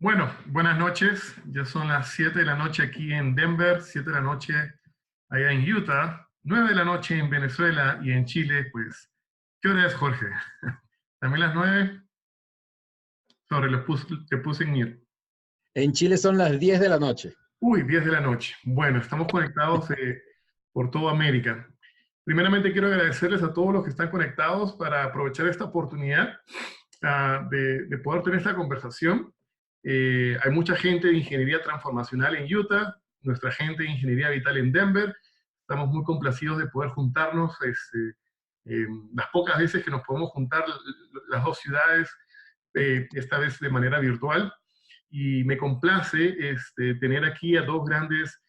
Bueno, buenas noches. Ya son las 7 de la noche aquí en Denver, 7 de la noche allá en Utah, 9 de la noche en Venezuela y en Chile, pues, ¿qué hora es, Jorge? ¿También las 9? Sobre, te puse en mute. En Chile son las 10 de la noche. Uy, 10 de la noche. Bueno, estamos conectados por toda América. Primeramente quiero agradecerles a todos los que están conectados para aprovechar esta oportunidad de poder tener esta conversación. Hay mucha gente de ingeniería transformacional en Utah, nuestra gente de ingeniería vital en Denver. Estamos muy complacidos de poder juntarnos las pocas veces que nos podemos juntar las dos ciudades, esta vez de manera virtual. Y me complace tener aquí a dos grandes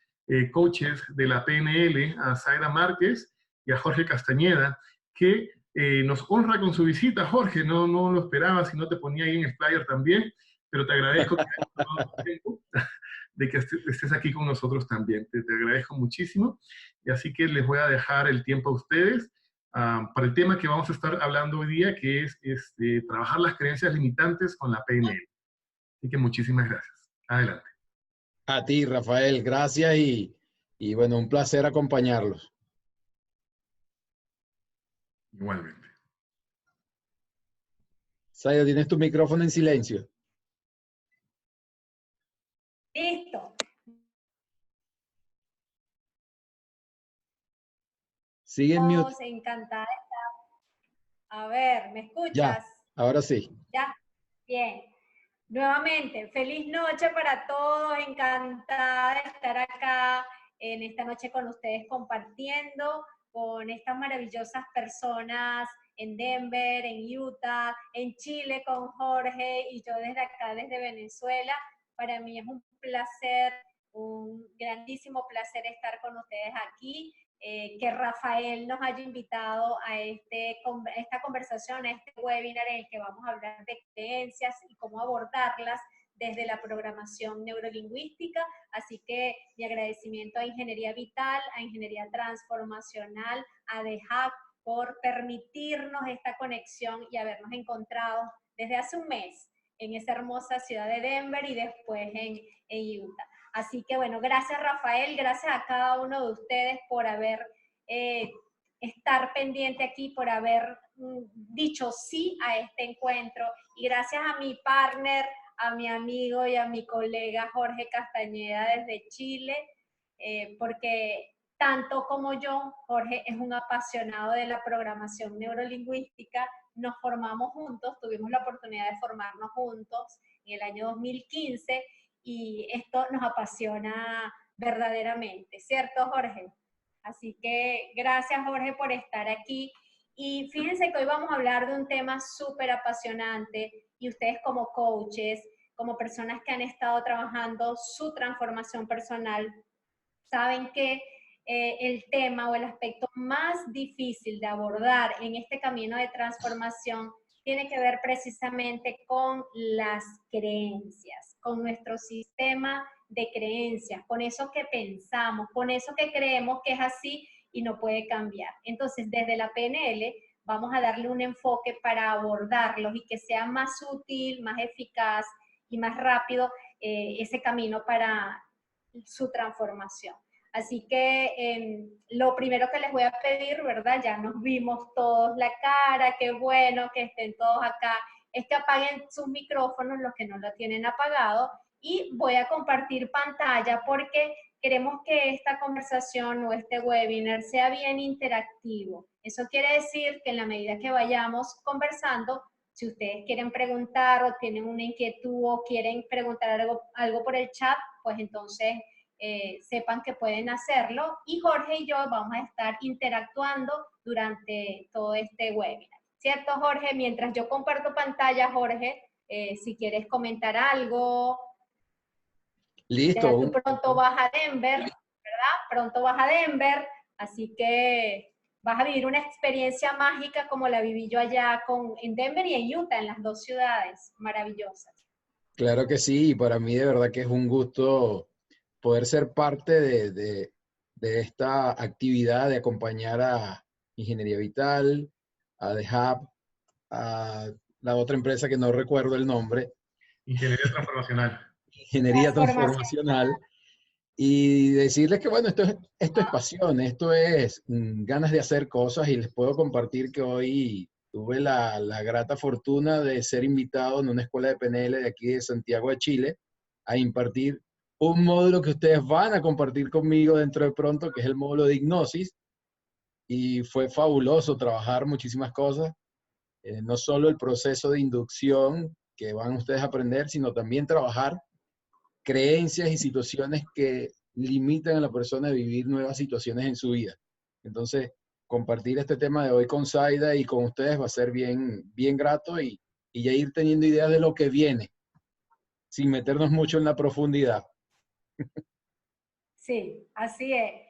coaches de la PNL, a Zaira Márquez y a Jorge Castañeda, que nos honra con su visita. Jorge, no lo esperaba, si no te ponía ahí en el flyer también, pero te agradezco que hayas tomado tu tiempo de que estés aquí con nosotros también. Te agradezco muchísimo. Y así que les voy a dejar el tiempo a ustedes para el tema que vamos a estar hablando hoy día, que es trabajar las creencias limitantes con la PNL. Así que muchísimas gracias. Adelante. A ti, Rafael, gracias y bueno, un placer acompañarlos. Igualmente. Saya, tienes tu micrófono en silencio. Listo. Sigue en mute. Encantada de estar. A ver, ¿me escuchas? Ya, ahora sí. Ya, bien. Nuevamente, feliz noche para todos. Encantada de estar acá en esta noche con ustedes compartiendo con estas maravillosas personas en Denver, en Utah, en Chile con Jorge y yo desde acá, desde Venezuela. Para mí es un placer, un grandísimo placer estar con ustedes aquí. Que Rafael nos haya invitado a esta conversación, a este webinar en el que vamos a hablar de creencias y cómo abordarlas desde la programación neurolingüística. Así que mi agradecimiento a Ingeniería Vital, a Ingeniería Transformacional, a The Hub por permitirnos esta conexión y habernos encontrado desde hace un mes en esa hermosa ciudad de Denver y después en Utah. Así que bueno, gracias Rafael, gracias a cada uno de ustedes por estar pendiente aquí, por haber dicho sí a este encuentro y gracias a mi partner, a mi amigo y a mi colega Jorge Castañeda desde Chile, porque tanto como yo, Jorge es un apasionado de la programación neurolingüística, nos formamos juntos, tuvimos la oportunidad de formarnos juntos en el año 2015 y esto nos apasiona verdaderamente, ¿cierto, Jorge? Así que gracias, Jorge, por estar aquí. Y fíjense que hoy vamos a hablar de un tema súper apasionante y ustedes como coaches, como personas que han estado trabajando su transformación personal, saben que el tema o el aspecto más difícil de abordar en este camino de transformación tiene que ver precisamente con las creencias, con nuestro sistema de creencias, con eso que pensamos, con eso que creemos que es así y no puede cambiar. Entonces, desde la PNL vamos a darle un enfoque para abordarlos y que sea más útil, más eficaz y más rápido ese camino para su transformación. Así que lo primero que les voy a pedir, ¿verdad? Ya nos vimos todos la cara, qué bueno que estén todos acá, es que apaguen sus micrófonos, los que no lo tienen apagado, y voy a compartir pantalla porque queremos que esta conversación o este webinar sea bien interactivo. Eso quiere decir que en la medida que vayamos conversando, si ustedes quieren preguntar o tienen una inquietud o quieren preguntar algo por el chat, pues entonces sepan que pueden hacerlo y Jorge y yo vamos a estar interactuando durante todo este webinar. ¿Cierto, Jorge? Mientras yo comparto pantalla, Jorge, si quieres comentar algo. Listo. Ya tú pronto vas a Denver, ¿verdad? Pronto vas a Denver, así que vas a vivir una experiencia mágica como la viví yo allá en Denver y en Utah, en las dos ciudades maravillosas. Claro que sí, y para mí de verdad que es un gusto poder ser parte de esta actividad, de acompañar a Ingeniería Vital, a The Hub, a la otra empresa que no recuerdo el nombre, Ingeniería transformacional. Ingeniería transformacional. Y decirles que, bueno, esto es pasión, esto es ganas de hacer cosas, y les puedo compartir que hoy tuve la grata fortuna de ser invitado en una escuela de PNL de aquí de Santiago de Chile a impartir un módulo que ustedes van a compartir conmigo dentro de pronto, que es el módulo de hipnosis. Y fue fabuloso trabajar muchísimas cosas, no solo el proceso de inducción que van ustedes a aprender, sino también trabajar creencias y situaciones que limitan a la persona a vivir nuevas situaciones en su vida. Entonces, compartir este tema de hoy con Zaida y con ustedes va a ser bien, bien grato, y ya ir teniendo ideas de lo que viene, sin meternos mucho en la profundidad. Sí, así es.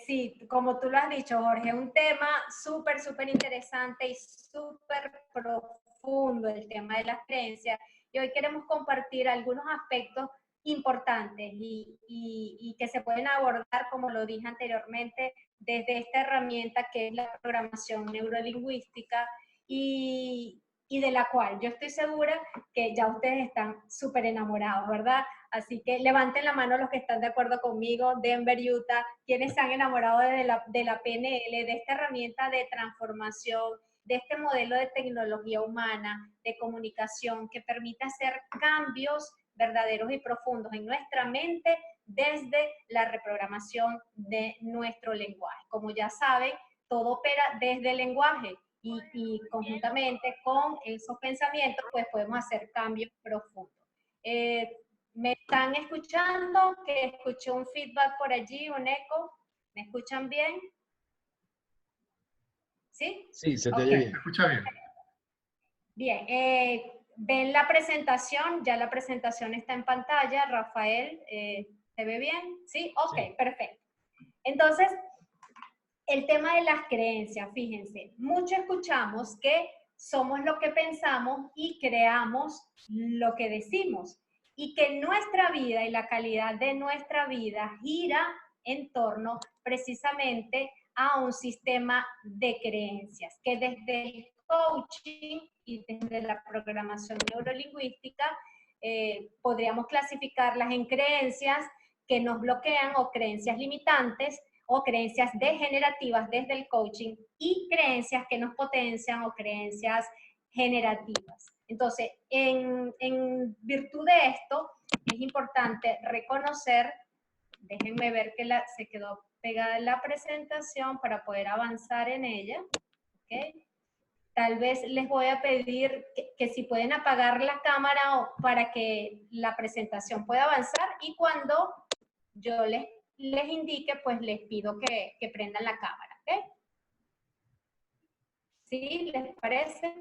Sí, como tú lo has dicho, Jorge, un tema súper, súper interesante y súper profundo, el tema de las creencias. Y hoy queremos compartir algunos aspectos importantes y que se pueden abordar, como lo dije anteriormente, desde esta herramienta que es la programación neurolingüística, y de la cual yo estoy segura que ya ustedes están súper enamorados, ¿verdad? Así que levanten la mano los que están de acuerdo conmigo. Denver, Utah, quienes se han enamorado de la PNL, de esta herramienta de transformación, de este modelo de tecnología humana, de comunicación que permite hacer cambios verdaderos y profundos en nuestra mente desde la reprogramación de nuestro lenguaje. Como ya saben, todo opera desde el lenguaje, y conjuntamente con esos pensamientos pues podemos hacer cambios profundos. ¿Me están escuchando? Que escuché un feedback por allí, un eco. ¿Me escuchan bien? ¿Sí? Sí, se te oye bien. ¿Se escucha bien? Bien. ¿Ven la presentación? Ya la presentación está en pantalla. Rafael, ¿se ve bien? ¿Sí? Ok, sí. Perfecto. Entonces, el tema de las creencias, fíjense, mucho escuchamos que somos lo que pensamos y creamos lo que decimos, y que nuestra vida y la calidad de nuestra vida gira en torno precisamente a un sistema de creencias, que desde el coaching y desde la programación neurolingüística podríamos clasificarlas en creencias que nos bloquean o creencias limitantes, o creencias degenerativas desde el coaching, y creencias que nos potencian o creencias generativas. Entonces, en virtud de esto, es importante reconocer, déjenme ver que se quedó pegada en la presentación para poder avanzar en ella, ¿ok? Tal vez les voy a pedir que si pueden apagar la cámara para que la presentación pueda avanzar, y cuando yo les indique, pues les pido que prendan la cámara, ¿ok? ¿Sí? ¿Les parece?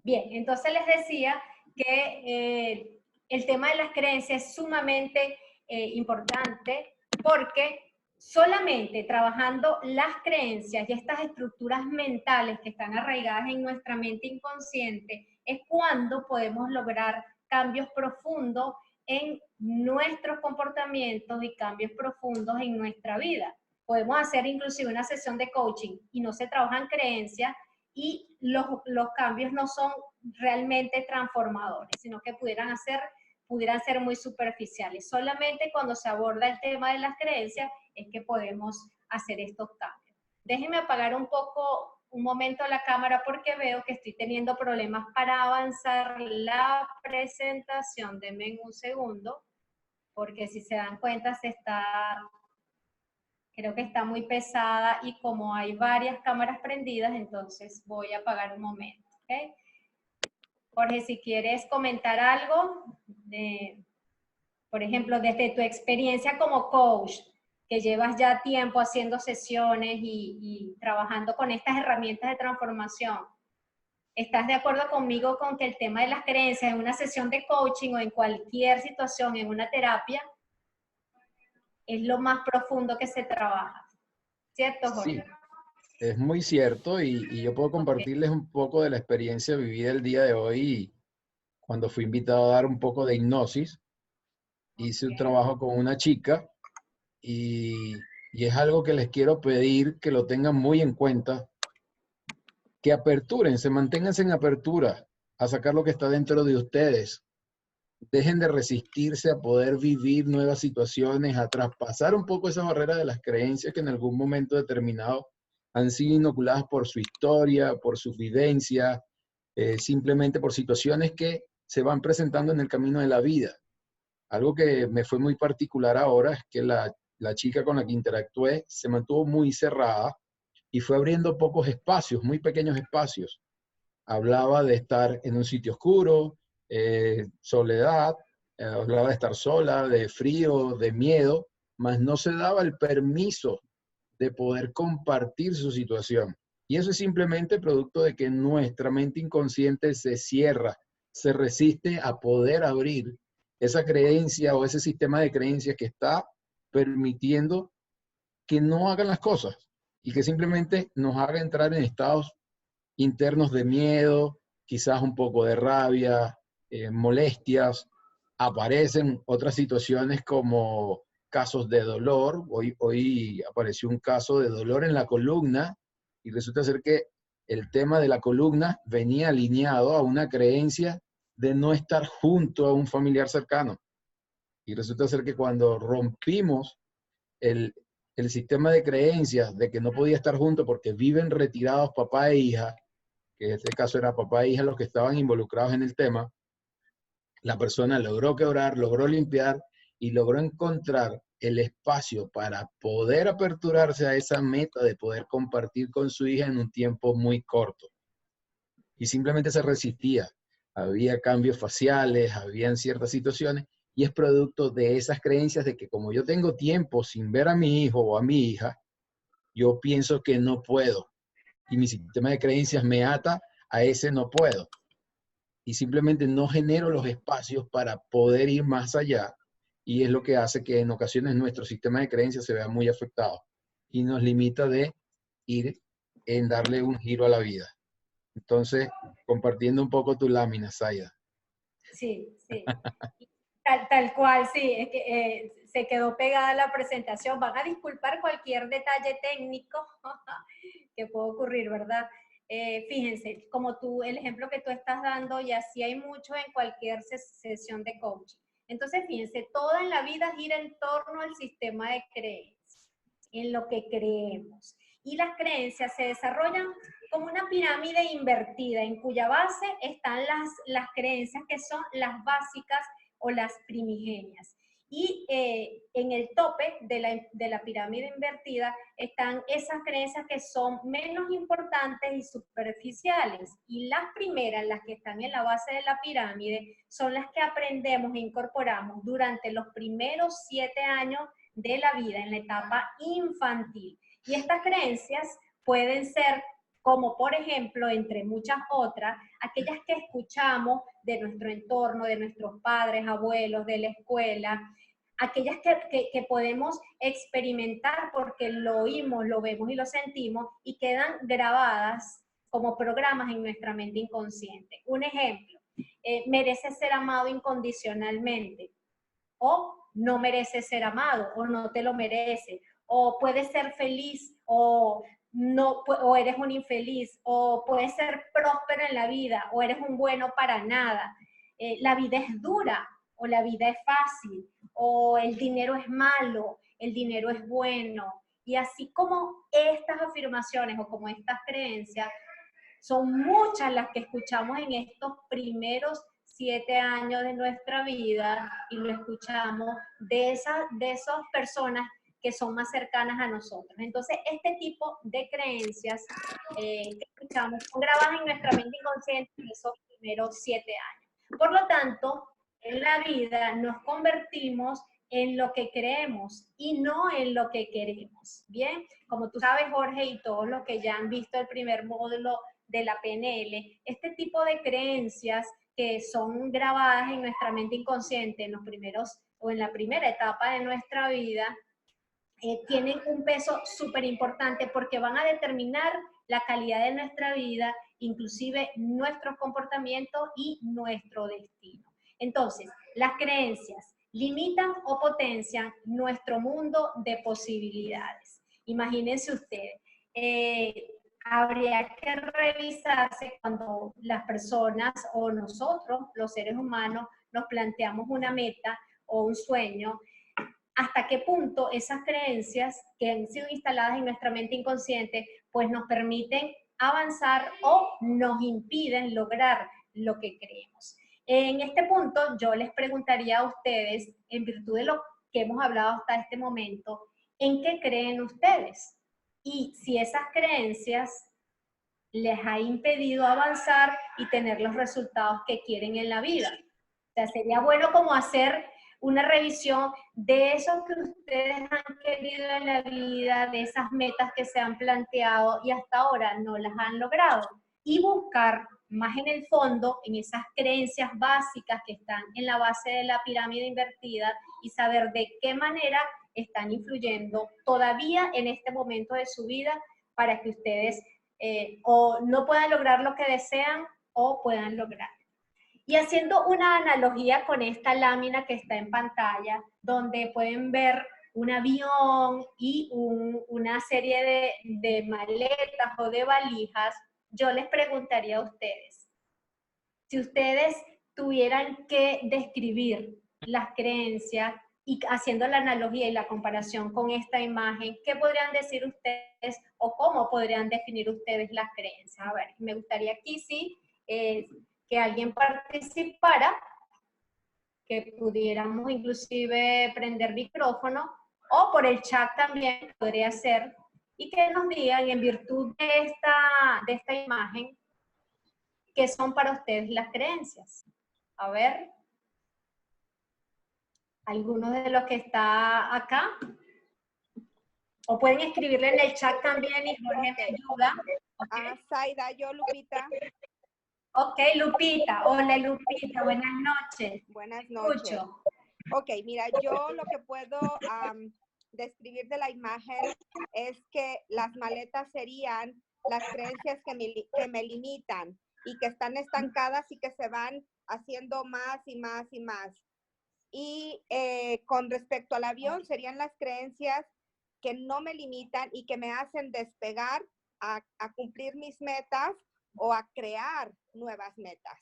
Bien, entonces les decía que el tema de las creencias es sumamente importante, porque solamente trabajando las creencias y estas estructuras mentales que están arraigadas en nuestra mente inconsciente es cuando podemos lograr cambios profundos en nuestros comportamientos y cambios profundos en nuestra vida. Podemos hacer inclusive una sesión de coaching y no se trabajan creencias, y los cambios no son realmente transformadores, sino que pudieran ser muy superficiales. Solamente cuando se aborda el tema de las creencias es que podemos hacer estos cambios. Déjenme apagar un momento la cámara, porque veo que estoy teniendo problemas para avanzar la presentación. Denme un segundo, porque si se dan cuenta creo que está muy pesada, y como hay varias cámaras prendidas, entonces voy a apagar un momento, ¿ok? Jorge, si quieres comentar algo, por ejemplo, desde tu experiencia como coach, que llevas ya tiempo haciendo sesiones y trabajando con estas herramientas de transformación, ¿estás de acuerdo conmigo con que el tema de las creencias en una sesión de coaching o en cualquier situación, en una terapia, es lo más profundo que se trabaja? ¿Cierto, Jorge? Sí, es muy cierto, y yo puedo compartirles un poco de la experiencia vivida el día de hoy. Cuando fui invitado a dar un poco de hipnosis, hice un trabajo con una chica, y es algo que les quiero pedir que lo tengan muy en cuenta, que aperturen, se manténganse en apertura a sacar lo que está dentro de ustedes, dejen de resistirse a poder vivir nuevas situaciones, a traspasar un poco esa barrera de las creencias que en algún momento determinado han sido inoculadas por su historia, por su vivencia, simplemente por situaciones que se van presentando en el camino de la vida. Algo que me fue muy particular ahora es que la chica con la que interactué se mantuvo muy cerrada y fue abriendo pocos espacios, muy pequeños espacios. Hablaba de estar en un sitio oscuro, soledad, hablaba de estar sola, de frío, de miedo, mas no se daba el permiso de poder compartir su situación. Y eso es simplemente producto de que nuestra mente inconsciente se cierra, se resiste a poder abrir esa creencia o ese sistema de creencias que está permitiendo que no hagan las cosas y que simplemente nos haga entrar en estados internos de miedo, quizás un poco de rabia, molestias. Aparecen otras situaciones como casos de dolor. Hoy apareció un caso de dolor en la columna y resulta ser que el tema de la columna venía alineado a una creencia de no estar junto a un familiar cercano. Y resulta ser que cuando rompimos el, el sistema de creencias de que no podía estar junto porque viven retirados papá e hija, que en este caso era papá e hija los que estaban involucrados en el tema, la persona logró quebrar, logró limpiar y logró encontrar el espacio para poder aperturarse a esa meta de poder compartir con su hija en un tiempo muy corto. Y simplemente se resistía. Había cambios faciales, habían ciertas situaciones, y es producto de esas creencias de que como yo tengo tiempo sin ver a mi hijo o a mi hija, yo pienso que no puedo. Y mi sistema de creencias me ata a ese no puedo. Y simplemente no genero los espacios para poder ir más allá. Y es lo que hace que en ocasiones nuestro sistema de creencias se vea muy afectado y nos limita de ir en darle un giro a la vida. Entonces, compartiendo un poco tu lámina, Zaida. Sí, sí. Tal cual, sí, es que se quedó pegada la presentación. Van a disculpar cualquier detalle técnico que pueda ocurrir, ¿verdad? Fíjense, como tú, el ejemplo que tú estás dando, y así hay mucho en cualquier sesión de coaching. Entonces, fíjense, todo en la vida gira en torno al sistema de creencias, en lo que creemos. Y las creencias se desarrollan como una pirámide invertida, en cuya base están las creencias que son las básicas o las primigenias. Y en el tope de la pirámide invertida están esas creencias que son menos importantes y superficiales. Y las primeras, las que están en la base de la pirámide, son las que aprendemos e incorporamos durante los primeros 7 años de la vida, en la etapa infantil. Y estas creencias pueden ser, como por ejemplo, entre muchas otras, aquellas que escuchamos de nuestro entorno, de nuestros padres, abuelos, de la escuela, aquellas que podemos experimentar porque lo oímos, lo vemos y lo sentimos y quedan grabadas como programas en nuestra mente inconsciente. Un ejemplo, mereces ser amado incondicionalmente, o no mereces ser amado, o no te lo mereces, o puedes ser feliz, o no, o eres un infeliz, o puedes ser próspero en la vida, o eres un bueno para nada. La vida es dura, o la vida es fácil, o el dinero es malo, el dinero es bueno. Y así como estas afirmaciones o como estas creencias, son muchas las que escuchamos en estos primeros 7 años de nuestra vida y lo escuchamos de esas personas que son más cercanas a nosotros. Entonces, este tipo de creencias que escuchamos son grabadas en nuestra mente inconsciente en esos primeros 7 años. Por lo tanto, en la vida nos convertimos en lo que creemos y no en lo que queremos. Bien, como tú sabes, Jorge, y todos los que ya han visto el primer módulo de la PNL, este tipo de creencias que son grabadas en nuestra mente inconsciente en los primeros o en la primera etapa de nuestra vida, tienen un peso súper importante porque van a determinar la calidad de nuestra vida, inclusive nuestros comportamientos y nuestro destino. Entonces, las creencias limitan o potencian nuestro mundo de posibilidades. Imagínense ustedes, habría que revisarse cuando las personas o nosotros, los seres humanos, nos planteamos una meta o un sueño, hasta qué punto esas creencias que han sido instaladas en nuestra mente inconsciente, pues nos permiten avanzar o nos impiden lograr lo que creemos. En este punto, yo les preguntaría a ustedes, en virtud de lo que hemos hablado hasta este momento, ¿en qué creen ustedes? Y si esas creencias les ha impedido avanzar y tener los resultados que quieren en la vida. O sea, sería bueno como hacer una revisión de eso que ustedes han querido en la vida, de esas metas que se han planteado y hasta ahora no las han logrado. Y buscar más en el fondo, en esas creencias básicas que están en la base de la pirámide invertida y saber de qué manera están influyendo todavía en este momento de su vida para que ustedes o no puedan lograr lo que desean o puedan lograr. Y haciendo una analogía con esta lámina que está en pantalla, donde pueden ver un avión y una serie de maletas o de valijas, yo les preguntaría a ustedes, si ustedes tuvieran que describir las creencias y haciendo la analogía y la comparación con esta imagen, ¿qué podrían decir ustedes o cómo podrían definir ustedes las creencias? A ver, me gustaría aquí sí que alguien participara, que pudiéramos inclusive prender micrófono o por el chat también podría ser, y que nos digan en virtud de esta imagen, ¿qué son para ustedes las creencias? A ver, ¿alguno de los que está acá? O pueden escribirle en el chat también y Jorge me ayuda. Okay. Zaida, yo, Lupita. Ok, Lupita. Hola, Lupita. Buenas noches. Buenas noches. Escucho. Ok, mira, yo lo que puedo describir de la imagen es que las maletas serían las creencias que me limitan y que están estancadas y que se van haciendo más y más y más. Y con respecto al avión, serían las creencias que no me limitan y que me hacen despegar a cumplir mis metas o a crear nuevas metas.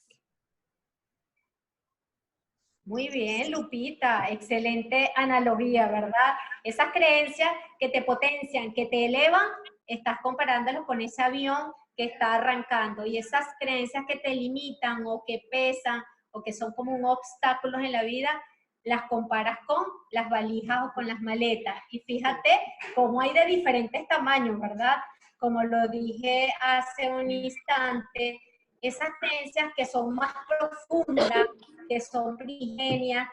Muy bien, Lupita. Excelente analogía, ¿verdad? Esas creencias que te potencian, que te elevan, estás comparándolo con ese avión que está arrancando. Y esas creencias que te limitan o que pesan o que son como un obstáculo en la vida, las comparas con las valijas o con las maletas. Y fíjate cómo hay de diferentes tamaños, ¿verdad? Como lo dije hace un instante, esas creencias que son más profundas, que son primigenias,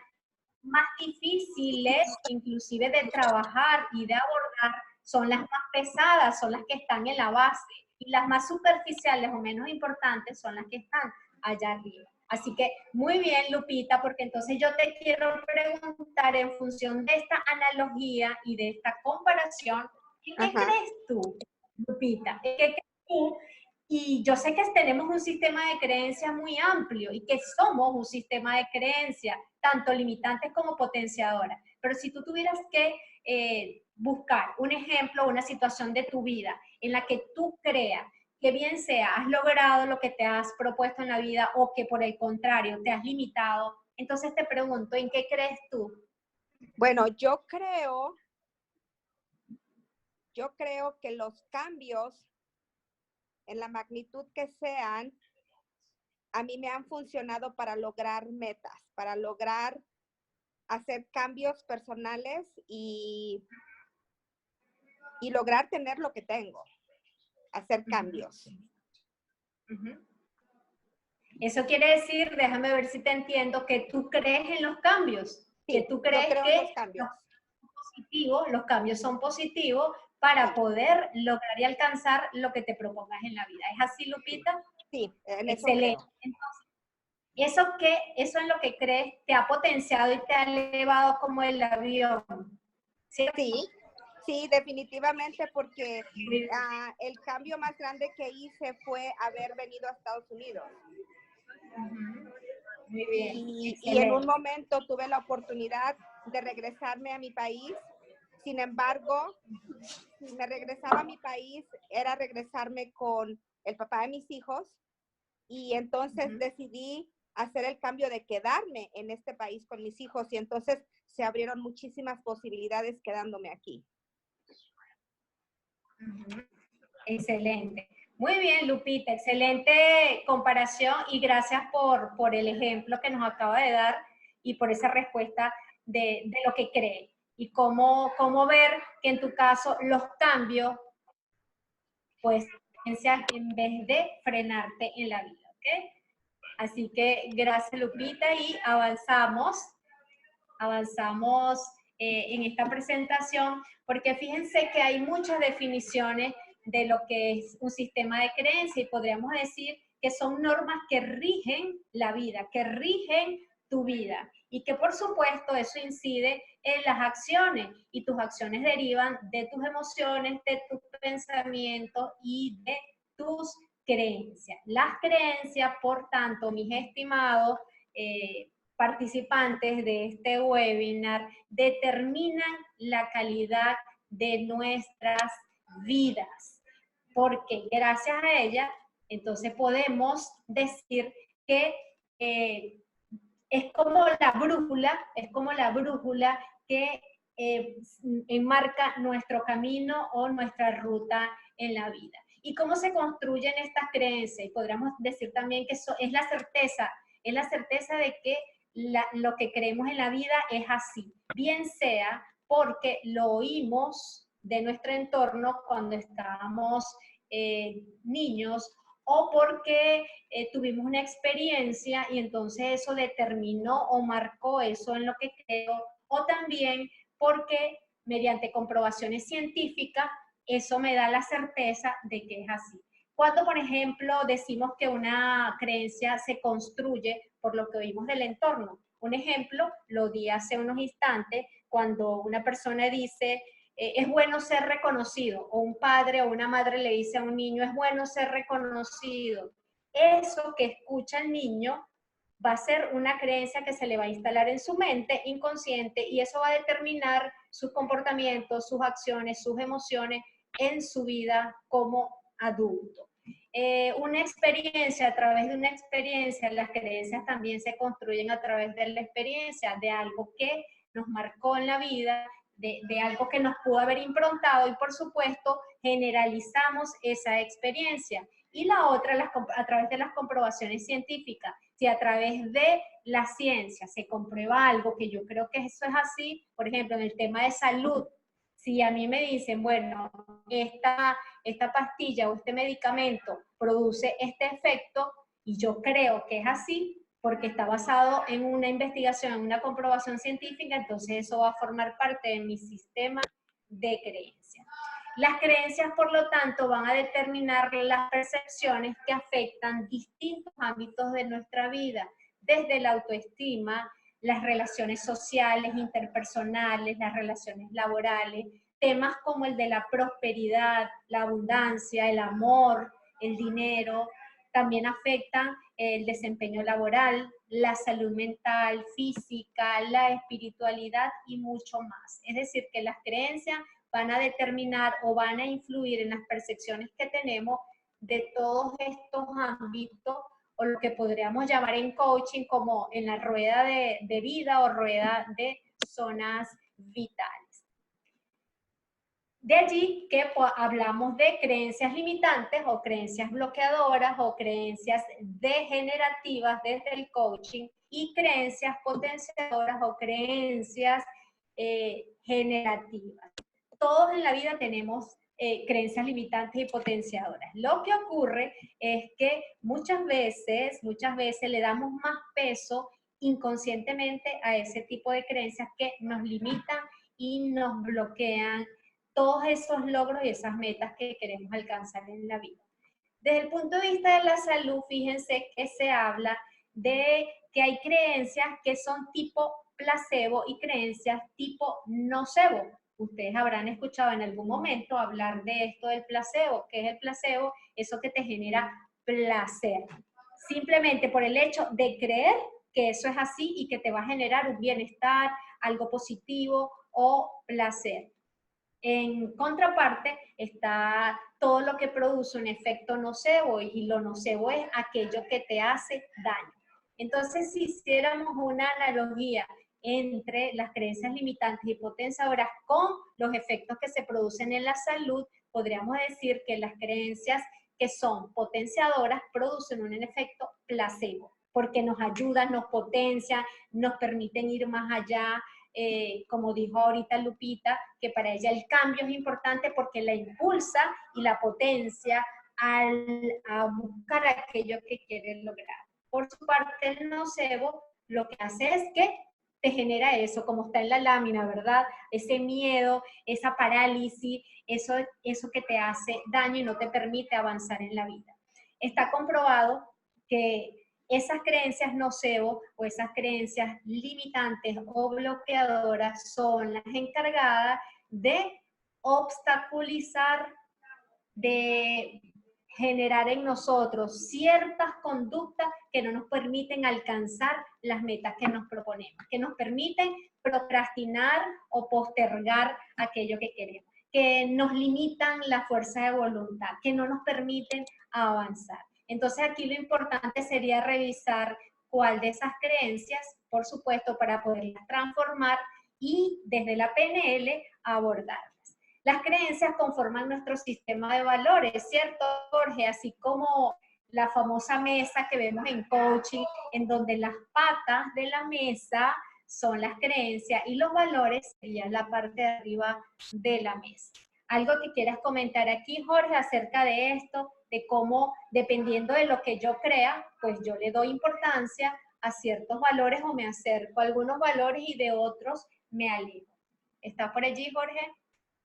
más difíciles inclusive de trabajar y de abordar, son las más pesadas, son las que están en la base. Y las más superficiales o menos importantes son las que están allá arriba. Así que muy bien, Lupita, porque entonces yo te quiero preguntar en función de esta analogía y de esta comparación, ¿qué crees tú, Lupita? ¿Qué crees tú? Y yo sé que tenemos un sistema de creencias muy amplio y que somos un sistema de creencias, tanto limitantes como potenciadoras. Pero si tú tuvieras que buscar un ejemplo, una situación de tu vida en la que tú creas que bien sea, has logrado lo que te has propuesto en la vida o que por el contrario te has limitado, entonces te pregunto, ¿en qué crees tú? Bueno, yo creo que los cambios, en la magnitud que sean, a mí me han funcionado para lograr metas, para lograr hacer cambios personales y lograr tener lo que tengo, hacer cambios. Eso quiere decir, déjame ver si te entiendo, que tú crees en los cambios, Sí, que tú crees que los cambios son positivos para poder lograr y alcanzar lo que te propongas en la vida. ¿Es así, Lupita? Sí, en eso excelente. creo. Entonces, eso en lo que crees te ha potenciado y te ha elevado como el avión. ¿Cierto? Sí, definitivamente, porque el cambio más grande que hice fue haber venido a Estados Unidos. Muy bien. Y en un momento tuve la oportunidad de regresarme a mi país. Sin embargo, si me regresaba a mi país, era regresarme con el papá de mis hijos. Y entonces decidí hacer el cambio de quedarme en este país con mis hijos, y entonces se abrieron muchísimas posibilidades quedándome aquí. Excelente. Muy bien, Lupita, excelente comparación y gracias por el ejemplo que nos acaba de dar y por esa respuesta de lo que cree y cómo ver que en tu caso los cambios, pues, en vez de frenarte en la vida, ¿ok? Así que gracias, Lupita, y avanzamos en esta presentación, porque fíjense que hay muchas definiciones de lo que es un sistema de creencia y podríamos decir que son normas que rigen la vida, que rigen tu vida y que por supuesto eso incide en las acciones y tus acciones derivan de tus emociones, de tus pensamientos y de tus creencias. Las creencias, por tanto, mis estimados participantes de este webinar, determinan la calidad de nuestras vidas, porque gracias a ella, entonces podemos decir que es como la brújula que enmarca nuestro camino o nuestra ruta en la vida. ¿Y cómo se construyen estas creencias? Y podríamos decir también que eso es la certeza de que lo que creemos en la vida es así, bien sea porque lo oímos de nuestro entorno cuando estábamos niños, o porque tuvimos una experiencia y entonces eso determinó o marcó eso en lo que creo, o también porque mediante comprobaciones científicas eso me da la certeza de que es así. Cuando, por ejemplo, decimos que una creencia se construye por lo que oímos del entorno. Un ejemplo, lo di hace unos instantes, cuando una persona dice, es bueno ser reconocido, o un padre o una madre le dice a un niño, es bueno ser reconocido. Eso que escucha el niño va a ser una creencia que se le va a instalar en su mente inconsciente y eso va a determinar sus comportamientos, sus acciones, sus emociones en su vida como adulto. Una experiencia, a través de una experiencia, las creencias también se construyen a través de la experiencia, de algo que nos marcó en la vida, de algo que nos pudo haber improntado y por supuesto generalizamos esa experiencia. Y la otra, a través de las comprobaciones científicas. Si a través de la ciencia se comprueba algo, que yo creo que eso es así, por ejemplo, en el tema de salud, si a mí me dicen, bueno, esta pastilla o este medicamento produce este efecto y yo creo que es así, porque está basado en una investigación, en una comprobación científica, entonces eso va a formar parte de mi sistema de creencias. Las creencias, por lo tanto, van a determinar las percepciones que afectan distintos ámbitos de nuestra vida, desde la autoestima, las relaciones sociales, interpersonales, las relaciones laborales, temas como el de la prosperidad, la abundancia, el amor, el dinero, también afectan el desempeño laboral, la salud mental, física, la espiritualidad y mucho más. Es decir, que las creencias van a determinar o van a influir en las percepciones que tenemos de todos estos ámbitos, o lo que podríamos llamar en coaching como en la rueda de vida o rueda de zonas vitales. De allí que hablamos de creencias limitantes o creencias bloqueadoras o creencias degenerativas desde el coaching y creencias potenciadoras o creencias generativas. Todos en la vida tenemos creencias limitantes y potenciadoras. Lo que ocurre es que muchas veces le damos más peso inconscientemente a ese tipo de creencias que nos limitan y nos bloquean todos esos logros y esas metas que queremos alcanzar en la vida. Desde el punto de vista de la salud, fíjense que se habla de que hay creencias que son tipo placebo y creencias tipo nocebo. Ustedes habrán escuchado en algún momento hablar de esto del placebo. ¿Qué es el placebo? Eso que te genera placer. Simplemente por el hecho de creer que eso es así y que te va a generar un bienestar, algo positivo o placer. En contraparte está todo lo que produce un efecto nocebo y lo nocebo es aquello que te hace daño. Entonces, si hiciéramos una analogía entre las creencias limitantes y potenciadoras con los efectos que se producen en la salud, podríamos decir que las creencias que son potenciadoras producen un efecto placebo, porque nos ayudan, nos potencian, nos permiten ir más allá, como dijo ahorita Lupita, que para ella el cambio es importante porque la impulsa y la potencia a buscar aquello que quiere lograr. Por su parte, el nocebo lo que hace es que te genera eso, como está en la lámina, ¿verdad? Ese miedo, esa parálisis, eso que te hace daño y no te permite avanzar en la vida. Está comprobado que esas creencias nocebo o esas creencias limitantes o bloqueadoras son las encargadas de obstaculizar, de generar en nosotros ciertas conductas que no nos permiten alcanzar las metas que nos proponemos, que nos permiten procrastinar o postergar aquello que queremos, que nos limitan la fuerza de voluntad, que no nos permiten avanzar. Entonces aquí lo importante sería revisar cuál de esas creencias, por supuesto, para poderlas transformar y desde la PNL abordar. Las creencias conforman nuestro sistema de valores, ¿cierto, Jorge? Así como la famosa mesa que vemos en coaching, en donde las patas de la mesa son las creencias y los valores serían la parte de arriba de la mesa. ¿Algo que quieras comentar aquí, Jorge, acerca de esto, de cómo, dependiendo de lo que yo crea, pues yo le doy importancia a ciertos valores o me acerco a algunos valores y de otros me alejo? ¿Está por allí, Jorge?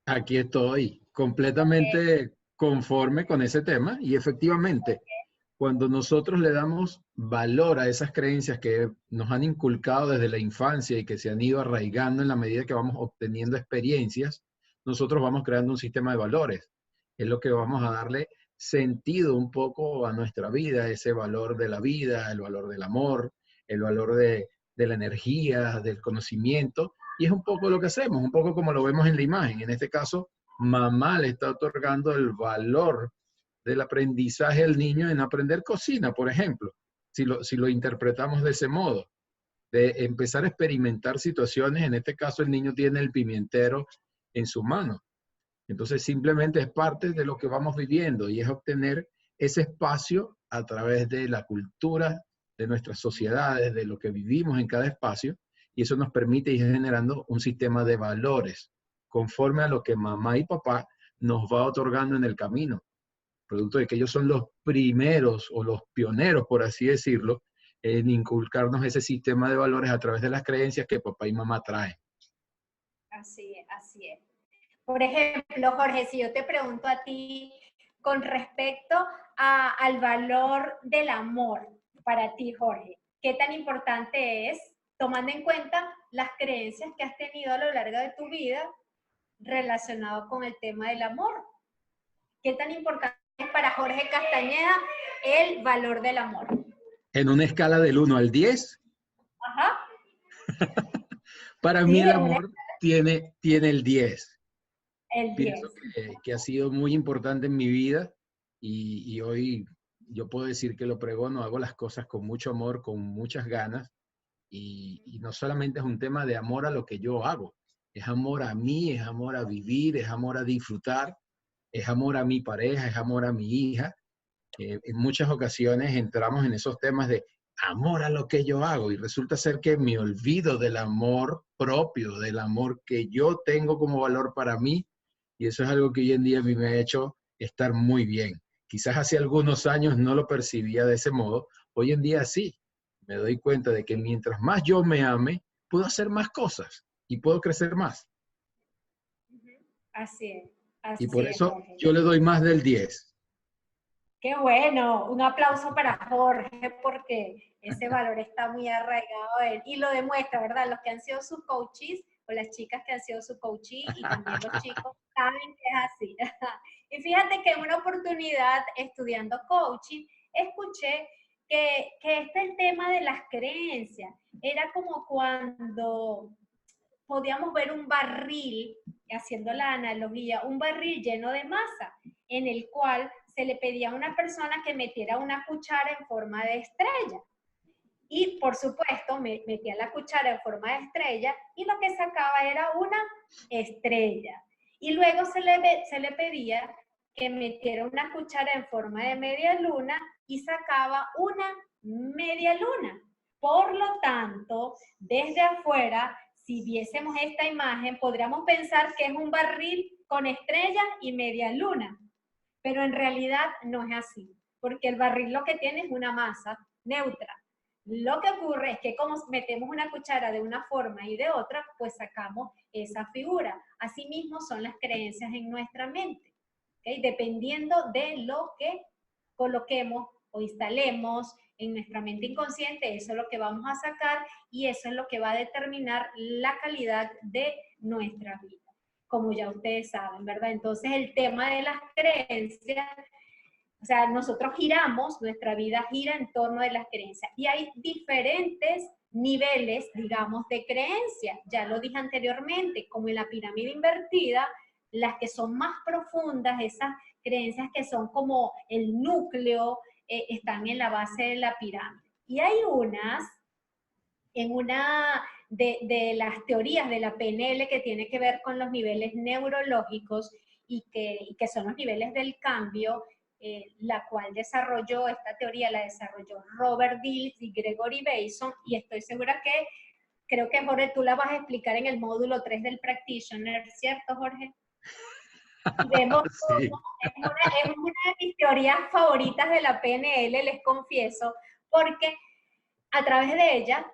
Aquí estoy, completamente conforme con ese tema y efectivamente, cuando nosotros le damos valor a esas creencias que nos han inculcado desde la infancia y que se han ido arraigando en la medida que vamos obteniendo experiencias, nosotros vamos creando un sistema de valores. Es lo que vamos a darle sentido un poco a nuestra vida, ese valor de la vida, el valor del amor, el valor de la energía, del conocimiento. Y es un poco lo que hacemos, un poco como lo vemos en la imagen. En este caso, mamá le está otorgando el valor del aprendizaje al niño en aprender cocina, por ejemplo, si lo interpretamos de ese modo, de empezar a experimentar situaciones. En este caso, el niño tiene el pimentero en su mano. Entonces, simplemente es parte de lo que vamos viviendo y es obtener ese espacio a través de la cultura, de nuestras sociedades, de lo que vivimos en cada espacio, y eso nos permite ir generando un sistema de valores conforme a lo que mamá y papá nos va otorgando en el camino, producto de que ellos son los primeros o los pioneros, por así decirlo, en inculcarnos ese sistema de valores a través de las creencias que papá y mamá traen. Así es, así es. Por ejemplo, Jorge, si yo te pregunto a ti con respecto al valor del amor para ti, Jorge, ¿qué tan importante es, tomando en cuenta las creencias que has tenido a lo largo de tu vida relacionado con el tema del amor? ¿Qué tan importante es para Jorge Castañeda el valor del amor? En una escala del 1 al 10, ajá, para sí, mí el amor tiene el 10. El 10. Pienso que ha sido muy importante en mi vida y hoy yo puedo decir que lo pregono, hago las cosas con mucho amor, con muchas ganas y no solamente es un tema de amor a lo que yo hago, es amor a mí, es amor a vivir, es amor a disfrutar, es amor a mi pareja, es amor a mi hija. En muchas ocasiones entramos en esos temas de amor a lo que yo hago y resulta ser que me olvido del amor propio, del amor que yo tengo como valor para mí. Y eso es algo que hoy en día a mí me ha hecho estar muy bien. Quizás hace algunos años no lo percibía de ese modo. Hoy en día sí. Me doy cuenta de que mientras más yo me ame, puedo hacer más cosas y puedo crecer más. Así es. Y por eso yo le doy más del 10. Qué bueno. Un aplauso para Jorge porque ese valor está muy arraigado a él. Y lo demuestra, ¿verdad? Los que han sido sus coaches o las chicas que han sido su coachee y también los chicos saben que es así. Y fíjate que en una oportunidad estudiando coaching escuché que este el tema de las creencias era como cuando podíamos ver un barril, haciendo la analogía, un barril lleno de masa, en el cual se le pedía a una persona que metiera una cuchara en forma de estrella. Y por supuesto metía la cuchara en forma de estrella y lo que sacaba era una estrella. Y luego se le pedía que metiera una cuchara en forma de media luna y sacaba una media luna. Por lo tanto, desde afuera, si viésemos esta imagen, podríamos pensar que es un barril con estrella y media luna. Pero en realidad no es así, porque el barril lo que tiene es una masa neutra. Lo que ocurre es que como metemos una cuchara de una forma y de otra, pues sacamos esa figura. Asimismo son las creencias en nuestra mente, ¿okay? Dependiendo de lo que coloquemos o instalemos en nuestra mente inconsciente, eso es lo que vamos a sacar y eso es lo que va a determinar la calidad de nuestra vida, como ya ustedes saben, ¿verdad? Entonces el tema de las creencias, o sea, nosotros giramos, nuestra vida gira en torno de las creencias y hay diferentes niveles, digamos, de creencias. Ya lo dije anteriormente, como en la pirámide invertida, las que son más profundas, esas creencias que son como el núcleo, están en la base de la pirámide. Y hay unas, en una de las teorías de la PNL que tiene que ver con los niveles neurológicos y que son los niveles del cambio, la cual desarrolló, esta teoría la desarrolló Robert Dills y Gregory Bateson, y estoy segura que, creo que Jorge, tú la vas a explicar en el módulo 3 del Practitioner, ¿cierto, Jorge? Y vemos Sí. cómo es una de mis teorías favoritas de la PNL, les confieso, porque a través de ella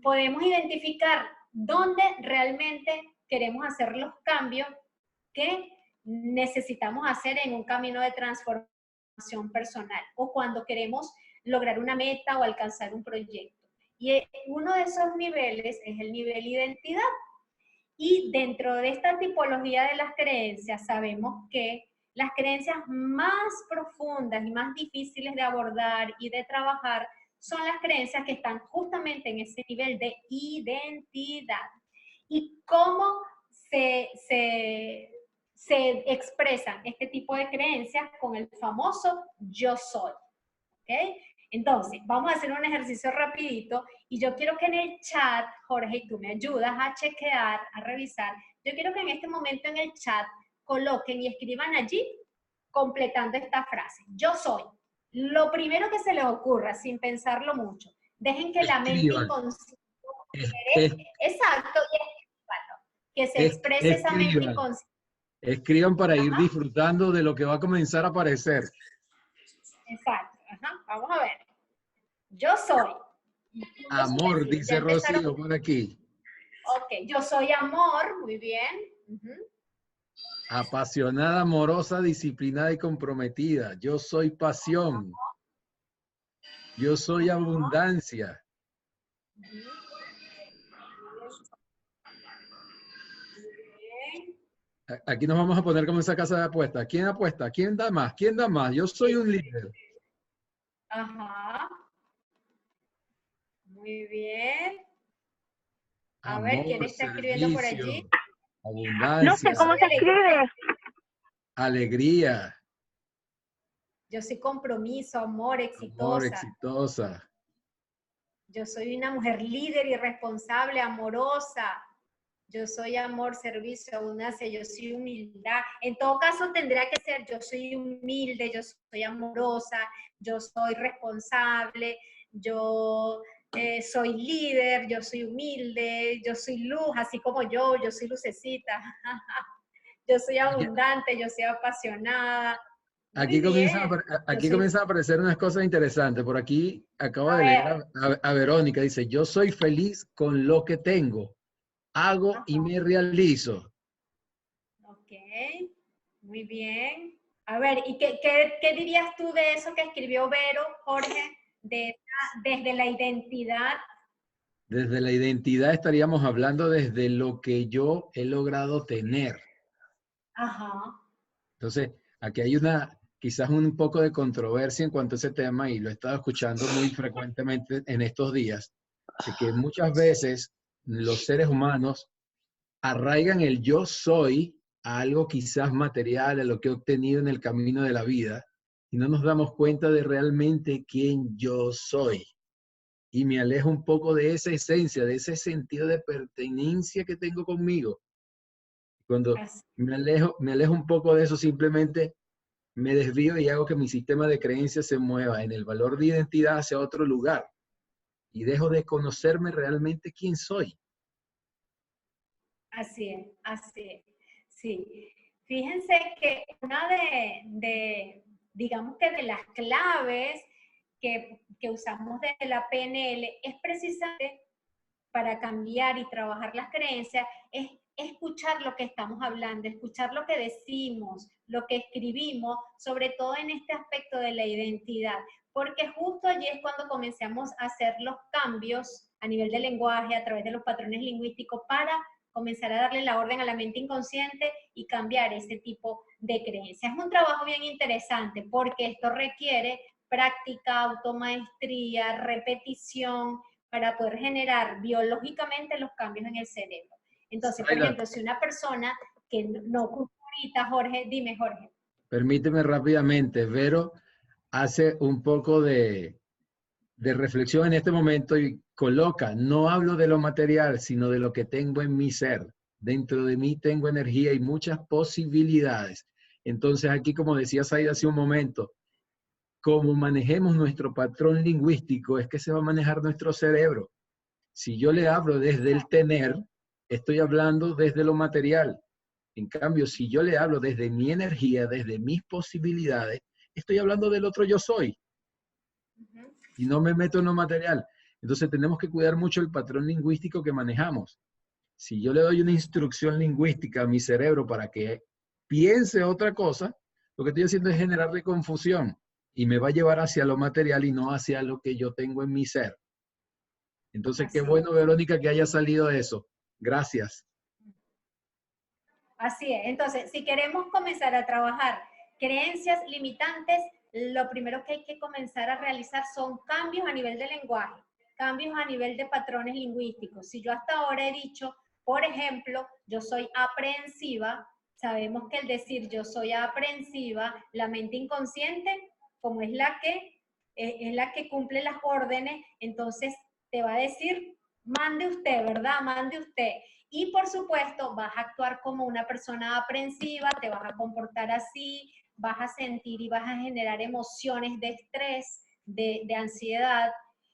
podemos identificar dónde realmente queremos hacer los cambios que necesitamos hacer en un camino de transformación personal o cuando queremos lograr una meta o alcanzar un proyecto. Y uno de esos niveles es el nivel identidad. Y dentro de esta tipología de las creencias sabemos que las creencias más profundas y más difíciles de abordar y de trabajar son las creencias que están justamente en ese nivel de identidad. ¿Y cómo se expresan este tipo de creencias? Con el famoso yo soy. ¿Ok? Entonces, vamos a hacer un ejercicio rapidito y yo quiero que en el chat, Jorge, y tú me ayudas a chequear, a revisar, yo quiero que en este momento en el chat coloquen y escriban allí completando esta frase. Yo soy. Lo primero que se les ocurra, sin pensarlo mucho. Dejen que la mente inconsciente, exacto, y que se exprese esa mente inconsciente. Escriban para ir disfrutando de lo que va a comenzar a aparecer. Exacto. Ajá. Vamos a ver. Yo soy. Amor, dice Rocío por aquí. Ok, yo soy amor, muy bien. Apasionada, amorosa, disciplinada y comprometida. Yo soy pasión. Yo soy abundancia. Aquí nos vamos a poner como esa casa de apuestas. ¿Quién apuesta? ¿Quién da más? ¿Quién da más? Yo soy un líder. Ajá. Muy bien. A Amor, ver, ¿quién está escribiendo por allí? Abundancia. No sé cómo se escribe. Alegría. Yo soy compromiso, amor, exitosa. Amor, exitosa. Yo soy una mujer líder y responsable, amorosa. Yo soy amor, servicio, abundancia, yo soy humildad. En todo caso tendría que ser yo soy humilde, yo soy amorosa, yo soy responsable, yo soy líder, yo soy humilde, yo soy luz, así como yo soy lucecita. Yo soy abundante, yo soy apasionada. Aquí comienzan a aparecer unas cosas interesantes. Por aquí acabo de leer a Verónica. Dice, yo soy feliz con lo que tengo. Hago y me realizo. Ok, muy bien. A ver, ¿y qué dirías tú de eso que escribió Vero, Jorge, desde la identidad? Desde la identidad estaríamos hablando desde lo que yo he logrado tener. Ajá. Entonces, aquí hay quizás un poco de controversia en cuanto a ese tema y lo he estado escuchando muy frecuentemente en estos días, de que muchas veces los seres humanos arraigan el yo soy a algo quizás material, a lo que he obtenido en el camino de la vida, y no nos damos cuenta de realmente quién yo soy. y me alejo un poco de esa esencia, de ese sentido de pertenencia que tengo conmigo. Cuando me alejo un poco de eso, simplemente me desvío y hago que mi sistema de creencias se mueva en el valor de identidad hacia otro lugar y dejo de conocerme realmente quién soy. Así es, sí. Fíjense que una digamos que de las claves que usamos de la PNL es precisamente para cambiar y trabajar las creencias, es escuchar lo que estamos hablando, escuchar lo que decimos, lo que escribimos, sobre todo en este aspecto de la identidad, porque justo allí es cuando comenzamos a hacer los cambios a nivel de lenguaje, a través de los patrones lingüísticos, para comenzar a darle la orden a la mente inconsciente y cambiar ese tipo de creencias. Es un trabajo bien interesante porque esto requiere práctica, automaestría, repetición, para poder generar biológicamente los cambios en el cerebro. Entonces, por ejemplo, si una persona que no ahorita, Jorge, dime, Jorge. Permíteme rápidamente, Vero hace un poco de reflexión en este momento y coloca, no hablo de lo material, sino de lo que tengo en mi ser. Dentro de mí tengo energía y muchas posibilidades. Entonces aquí, como decía Saida hace un momento, como manejemos nuestro patrón lingüístico, es que se va a manejar nuestro cerebro. Si yo le hablo desde el tener, estoy hablando desde lo material. En cambio, si yo le hablo desde mi energía, desde mis posibilidades, estoy hablando del otro yo soy. Y no me meto en lo material. Entonces tenemos que cuidar mucho el patrón lingüístico que manejamos. Si yo le doy una instrucción lingüística a mi cerebro para que piense otra cosa, lo que estoy haciendo es generarle confusión y me va a llevar hacia lo material y no hacia lo que yo tengo en mi ser. Entonces, qué bueno, Verónica, que haya salido eso. Gracias. Así es. Entonces, si queremos comenzar a trabajar creencias limitantes, lo primero que hay que comenzar a realizar son cambios a nivel de lenguaje, cambios a nivel de patrones lingüísticos. Si yo hasta ahora he dicho, por ejemplo, yo soy aprensiva, sabemos que el decir yo soy aprensiva, la mente inconsciente, como es la que cumple las órdenes, entonces te va a decir, mande usted, ¿verdad? Mande usted. Y por supuesto, vas a actuar como una persona aprensiva, te vas a comportar así, vas a sentir y vas a generar emociones de estrés, de ansiedad,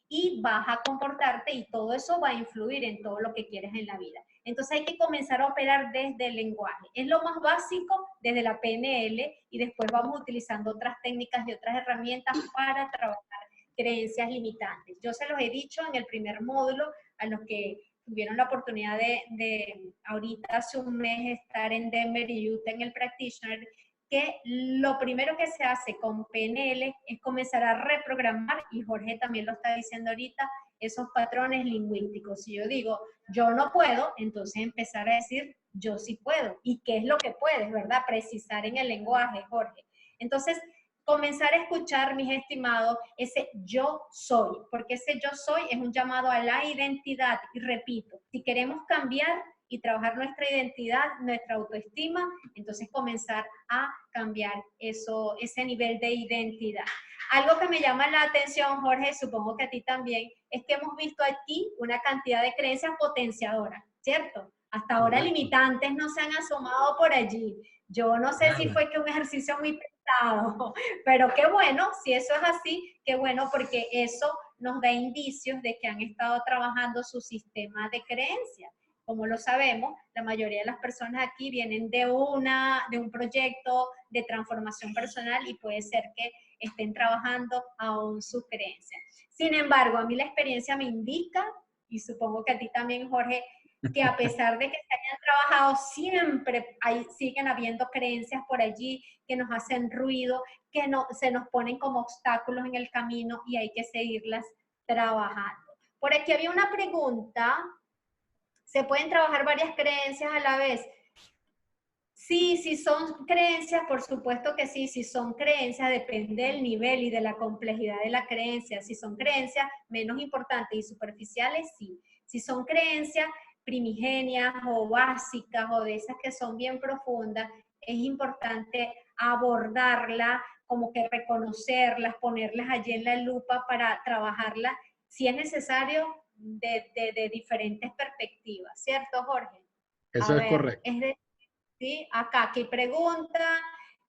y vas a comportarte y todo eso va a influir en todo lo que quieres en la vida. Entonces hay que comenzar a operar desde el lenguaje. Es lo más básico desde la PNL y después vamos utilizando otras técnicas y otras herramientas para trabajar creencias limitantes. Yo se los he dicho en el primer módulo a los que tuvieron la oportunidad de ahorita hace un mes estar en Denver y Utah en el Practitioner, que lo primero que se hace con PNL es comenzar a reprogramar, y Jorge también lo está diciendo ahorita, esos patrones lingüísticos. Si yo digo, yo no puedo, entonces empezar a decir, yo sí puedo. ¿Y qué es lo que puedes, verdad? Precisar en el lenguaje, Jorge. Entonces, comenzar a escuchar, mis estimados, ese yo soy, porque ese yo soy es un llamado a la identidad. Y repito, si queremos cambiar y trabajar nuestra identidad, nuestra autoestima, entonces comenzar a cambiar ese nivel de identidad. Algo que me llama la atención, Jorge, supongo que a ti también, es que hemos visto aquí una cantidad de creencias potenciadoras, ¿cierto? Hasta ahora limitantes no se han asomado por allí. Yo no sé si fue que un ejercicio muy pesado, pero qué bueno, si eso es así, qué bueno, porque eso nos da indicios de que han estado trabajando su sistema de creencias. Como lo sabemos, la mayoría de las personas aquí vienen de un proyecto de transformación personal y puede ser que estén trabajando aún sus creencias. Sin embargo, a mí la experiencia me indica, y supongo que a ti también, Jorge, que a pesar de que se hayan trabajado, siempre siguen habiendo creencias por allí que nos hacen ruido, que se nos ponen como obstáculos en el camino y hay que seguirlas trabajando. Por aquí había una pregunta. ¿Se pueden trabajar varias creencias a la vez? Sí, si son creencias, por supuesto que sí. Si son creencias, depende del nivel y de la complejidad de la creencia. Si son creencias menos importantes y superficiales, sí. Si son creencias primigenias o básicas o de esas que son bien profundas, es importante abordarlas, como que reconocerlas, ponerlas allí en la lupa para trabajarlas si es necesario de diferentes perspectivas, ¿cierto, Jorge? Eso es correcto. ¿Sí? Acá, aquí pregunta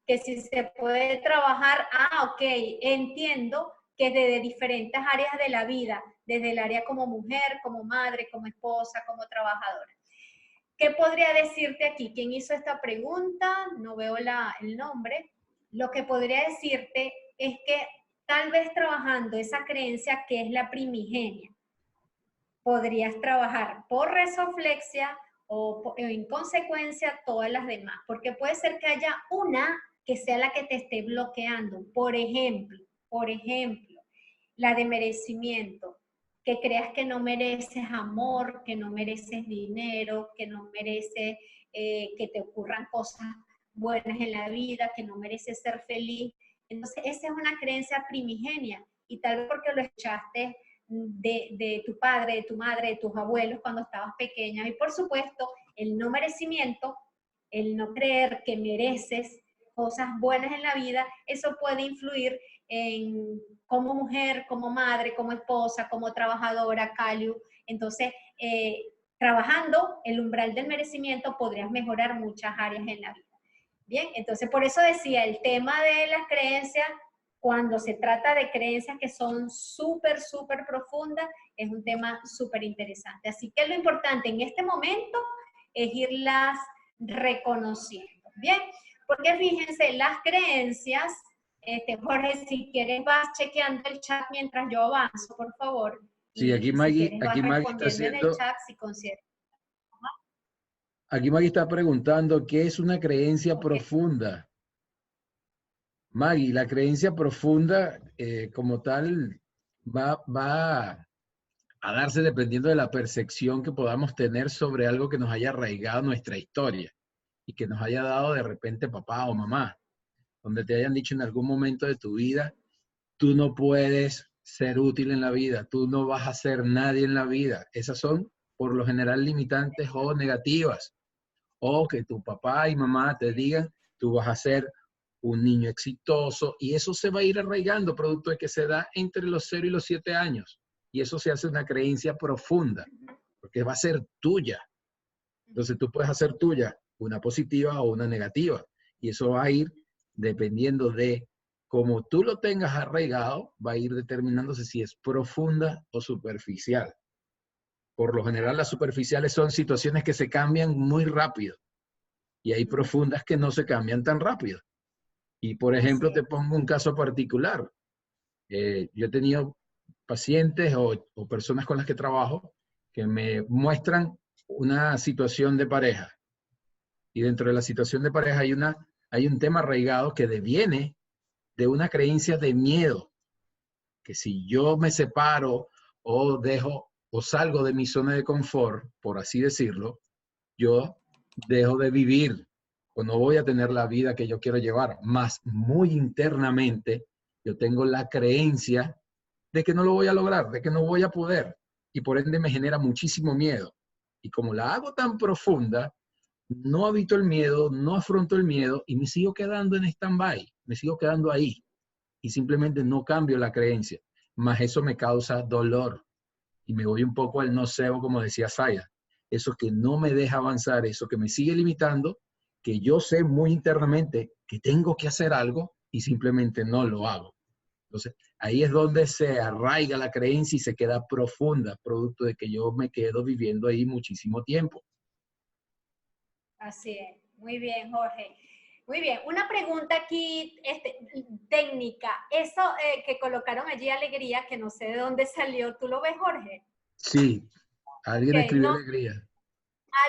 que si se puede trabajar, ok, entiendo que desde diferentes áreas de la vida, desde el área como mujer, como madre, como esposa, como trabajadora. ¿Qué podría decirte aquí? ¿Quién hizo esta pregunta? No veo el nombre. Lo que podría decirte es que tal vez trabajando esa creencia que es la primigenia, podrías trabajar por resoflexia o en consecuencia todas las demás, porque puede ser que haya una que sea la que te esté bloqueando. Por ejemplo, la de merecimiento, que creas que no mereces amor, que no mereces dinero, que no mereces que te ocurran cosas buenas en la vida, que no mereces ser feliz. Entonces, esa es una creencia primigenia y tal vez porque lo escuchaste de tu padre, de tu madre, de tus abuelos cuando estabas pequeña. Y por supuesto, el no merecimiento, el no creer que mereces cosas buenas en la vida, eso puede influir en como mujer, como madre, como esposa, como trabajadora, Caliu. Entonces, trabajando el umbral del merecimiento podrías mejorar muchas áreas en la vida. Bien, entonces por eso decía, el tema de las creencias, cuando se trata de creencias que son súper, súper profundas, es un tema súper interesante. Así que lo importante en este momento es irlas reconociendo. Bien, porque fíjense, las creencias, Jorge, si quieres vas chequeando el chat mientras yo avanzo, por favor. Sí, aquí Maggie, si vas respondiendo en el chat si consideras. Aquí Maggie está preguntando, ¿qué es una creencia profunda? Maggie, la creencia profunda como tal va a darse dependiendo de la percepción que podamos tener sobre algo que nos haya arraigado nuestra historia y que nos haya dado de repente papá o mamá, donde te hayan dicho en algún momento de tu vida, tú no puedes ser útil en la vida, tú no vas a ser nadie en la vida. Esas son por lo general limitantes o negativas. O que tu papá y mamá te digan, tú vas a ser un niño exitoso, y eso se va a ir arraigando, producto de que se da entre los 0 y los 7 años. Y eso se hace una creencia profunda, porque va a ser tuya. Entonces tú puedes hacer tuya una positiva o una negativa. Y eso va a ir dependiendo de cómo tú lo tengas arraigado, va a ir determinándose si es profunda o superficial. Por lo general, las superficiales son situaciones que se cambian muy rápido. Y hay profundas que no se cambian tan rápido. Y por ejemplo, te pongo un caso particular. Yo he tenido pacientes o personas con las que trabajo que me muestran una situación de pareja. Y dentro de la situación de pareja hay un tema arraigado que deviene de una creencia de miedo. Que si yo me separo o dejo o salgo de mi zona de confort, por así decirlo, yo dejo de vivir o no voy a tener la vida que yo quiero llevar. Más muy internamente, yo tengo la creencia de que no lo voy a lograr, de que no voy a poder. Y por ende me genera muchísimo miedo. Y como la hago tan profunda, no habito el miedo, no afronto el miedo y me sigo quedando en stand-by, me sigo quedando ahí. Y simplemente no cambio la creencia. Más eso me causa dolor. Y me voy un poco al nocebo, como decía Saya. Eso que no me deja avanzar, eso que me sigue limitando, que yo sé muy internamente que tengo que hacer algo y simplemente no lo hago. Entonces, ahí es donde se arraiga la creencia y se queda profunda, producto de que yo me quedo viviendo ahí muchísimo tiempo. Así es. Muy bien, Jorge. Muy bien. Una pregunta aquí técnica. Eso que colocaron allí, alegría, que no sé de dónde salió. ¿Tú lo ves, Jorge? Sí, alguien escribió no, alegría.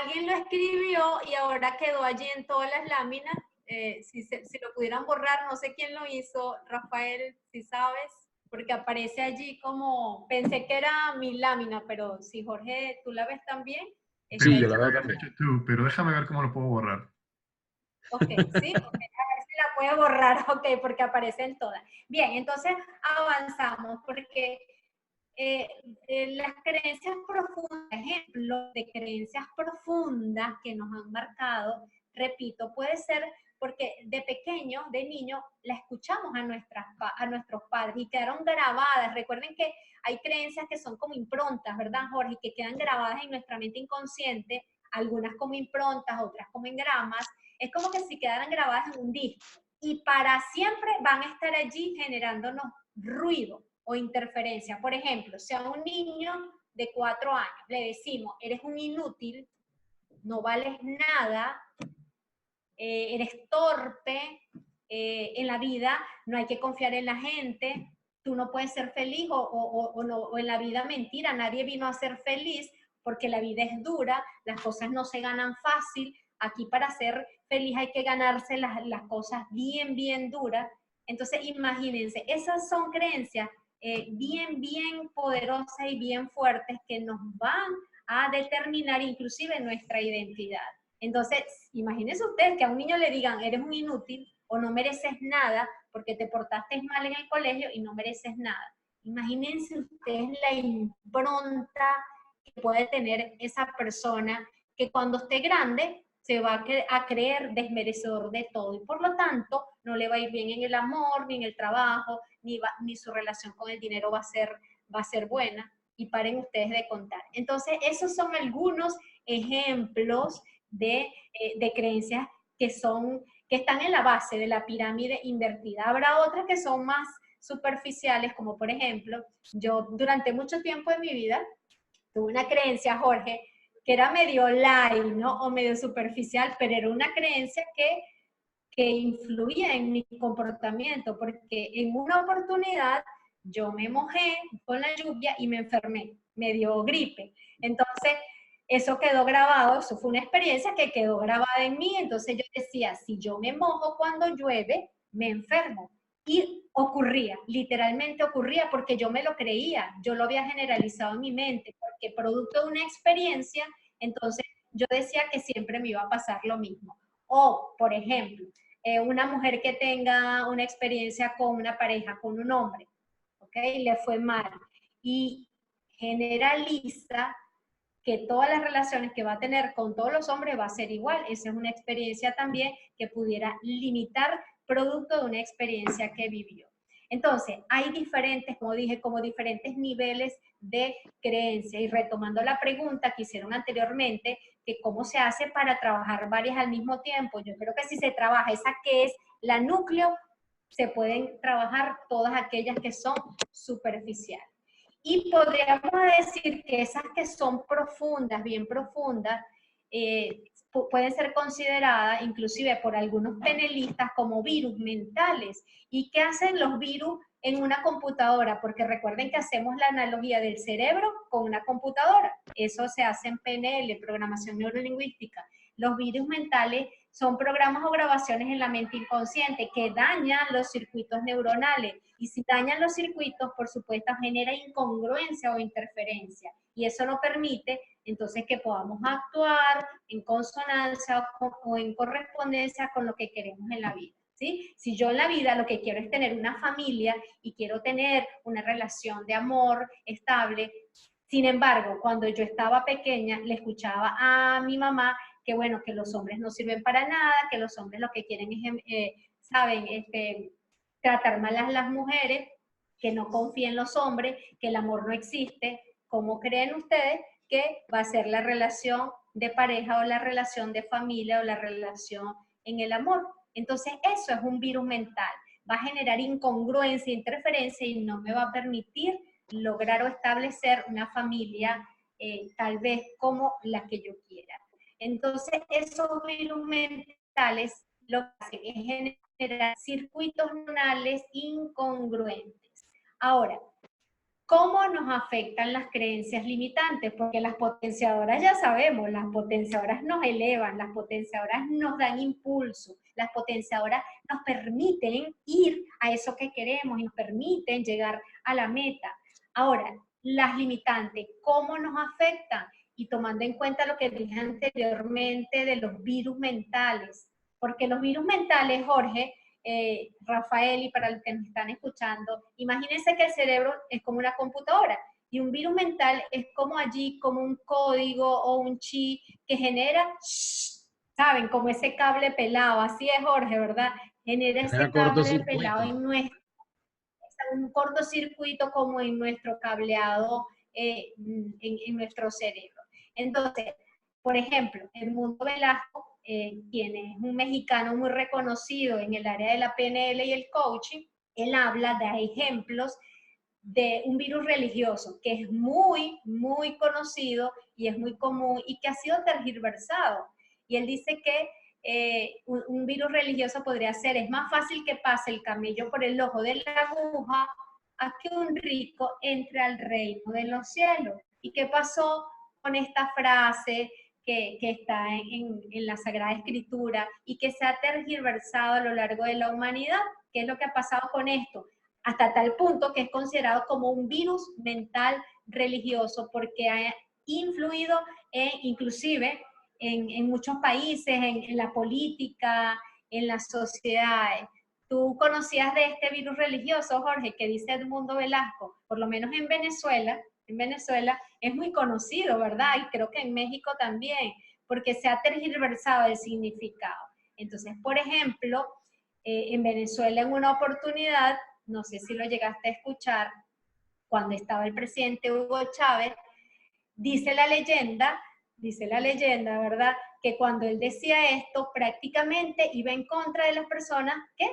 Alguien lo escribió y ahora quedó allí en todas las láminas. Si lo pudieran borrar, no sé quién lo hizo, Rafael, si sabes, porque aparece allí como, pensé que era mi lámina, pero si Jorge, ¿tú la ves también? Sí, yo la veo también. Pero déjame ver cómo lo puedo borrar. Ok, sí, okay. A ver si la puedo borrar, ok, porque aparecen todas. Bien, entonces avanzamos, porque las creencias profundas, ejemplo de creencias profundas que nos han marcado, repito, puede ser porque de pequeño, de niño, la escuchamos a nuestros padres y quedaron grabadas. Recuerden que hay creencias que son como improntas, ¿verdad, Jorge? Que quedan grabadas en nuestra mente inconsciente, algunas como improntas, otras como engramas. Es como que si quedaran grabadas en un disco. Y para siempre van a estar allí generándonos ruido o interferencia. Por ejemplo, si a un niño de 4 años le decimos, eres un inútil, no vales nada, eres torpe, en la vida no hay que confiar en la gente, tú no puedes ser feliz o en la vida mentira, nadie vino a ser feliz porque la vida es dura, las cosas no se ganan fácil, aquí para ser feliz hay que ganarse las cosas bien, bien duras. Entonces imagínense, esas son creencias bien, bien poderosas y bien fuertes que nos van a determinar inclusive nuestra identidad. Entonces, imagínense ustedes que a un niño le digan, eres un inútil o no mereces nada porque te portaste mal en el colegio y no mereces nada. Imagínense ustedes la impronta que puede tener esa persona que cuando esté grande se va a creer desmerecedor de todo y por lo tanto no le va a ir bien en el amor, ni en el trabajo, ni su relación con el dinero va a ser buena. Y paren ustedes de contar. Entonces, esos son algunos ejemplos de creencias que están en la base de la pirámide invertida. Habrá otras que son más superficiales, como por ejemplo, yo durante mucho tiempo de mi vida tuve una creencia, Jorge, que era medio light, ¿no? O medio superficial, pero era una creencia que influía en mi comportamiento, porque en una oportunidad yo me mojé con la lluvia y me enfermé, me dio gripe. Entonces, eso quedó grabado, eso fue una experiencia que quedó grabada en mí, entonces yo decía, si yo me mojo cuando llueve, me enfermo. Y ocurría, literalmente ocurría porque yo me lo creía, yo lo había generalizado en mi mente, porque producto de una experiencia, entonces yo decía que siempre me iba a pasar lo mismo. O, por ejemplo, una mujer que tenga una experiencia con una pareja, con un hombre, ¿ok? Le fue mal. Y generaliza que todas las relaciones que va a tener con todos los hombres va a ser igual. Esa es una experiencia también que pudiera limitar producto de una experiencia que vivió. Entonces, hay diferentes, como dije, como diferentes niveles de creencia. Y retomando la pregunta que hicieron anteriormente, que cómo se hace para trabajar varias al mismo tiempo. Yo creo que si se trabaja esa que es la núcleo, se pueden trabajar todas aquellas que son superficiales. Y podríamos decir que esas que son profundas, bien profundas, pueden ser consideradas inclusive por algunos panelistas como virus mentales. ¿Y qué hacen los virus en una computadora? Porque recuerden que hacemos la analogía del cerebro con una computadora. Eso se hace en PNL, programación neurolingüística. Los virus mentales son programas o grabaciones en la mente inconsciente que dañan los circuitos neuronales. Y si dañan los circuitos, por supuesto, genera incongruencia o interferencia. Y eso no permite, entonces, que podamos actuar en consonancia o en correspondencia con lo que queremos en la vida. ¿Sí? Si yo en la vida lo que quiero es tener una familia y quiero tener una relación de amor estable, sin embargo, cuando yo estaba pequeña, le escuchaba a mi mamá que bueno, que los hombres no sirven para nada, que los hombres lo que quieren es, saben, tratar mal a las mujeres, que no confíen en los hombres, que el amor no existe. ¿Cómo creen ustedes que va a ser la relación de pareja o la relación de familia o la relación en el amor? Entonces eso es un virus mental. Va a generar incongruencia, interferencia y no me va a permitir lograr o establecer una familia tal vez como la que yo quiera. Entonces, esos virus mentales lo que hacen es generar circuitos neuronales incongruentes. Ahora, ¿cómo nos afectan las creencias limitantes? Porque las potenciadoras ya sabemos, las potenciadoras nos elevan, las potenciadoras nos dan impulso, las potenciadoras nos permiten ir a eso que queremos y nos permiten llegar a la meta. Ahora, las limitantes, ¿cómo nos afectan? Y tomando en cuenta lo que dije anteriormente de los virus mentales, porque los virus mentales, Jorge, Rafael y para los que nos están escuchando, imagínense que el cerebro es como una computadora y un virus mental es como allí, como un código o un chip que genera ¿saben? Como ese cable pelado, así es Jorge, ¿verdad? Genera ese cable pelado en nuestro, un cortocircuito como en nuestro cableado, en nuestro cerebro. Entonces, por ejemplo, Edmundo Velasco, quien es un mexicano muy reconocido en el área de la PNL y el coaching, él habla de ejemplos de un virus religioso que es muy, muy conocido y es muy común y que ha sido tergiversado. Y él dice que un virus religioso podría ser, es más fácil que pase el camello por el ojo de la aguja a que un rico entre al reino de los cielos. ¿Y qué pasó con esta frase que está en la Sagrada Escritura y que se ha tergiversado a lo largo de la humanidad? ¿Qué es lo que ha pasado con esto? Hasta tal punto que es considerado como un virus mental religioso porque ha influido inclusive en muchos países, en la política, en las sociedades. ¿Tú conocías de este virus religioso, Jorge, que dice Edmundo Velasco? Por lo menos en Venezuela es muy conocido, ¿verdad? Y creo que en México también, porque se ha tergiversado el significado. Entonces, por ejemplo, en Venezuela en una oportunidad, no sé si lo llegaste a escuchar, cuando estaba el presidente Hugo Chávez, dice la leyenda, ¿verdad? Que cuando él decía esto, prácticamente iba en contra de las personas que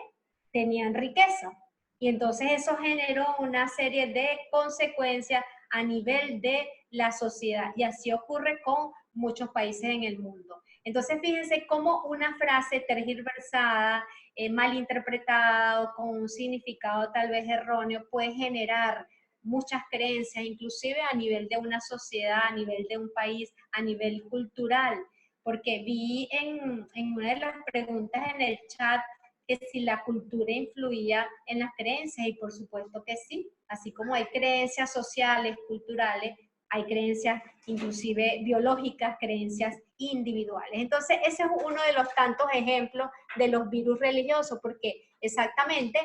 tenían riqueza. Y entonces eso generó una serie de consecuencias a nivel de la sociedad. Y así ocurre con muchos países en el mundo. Entonces fíjense cómo una frase tergiversada, malinterpretada o con un significado tal vez erróneo puede generar muchas creencias, inclusive a nivel de una sociedad, a nivel de un país, a nivel cultural. Porque vi en una de las preguntas en el chat que si la cultura influía en las creencias, y por supuesto que sí. Así como hay creencias sociales, culturales, hay creencias inclusive biológicas, creencias individuales. Entonces, ese es uno de los tantos ejemplos de los virus religiosos, porque exactamente,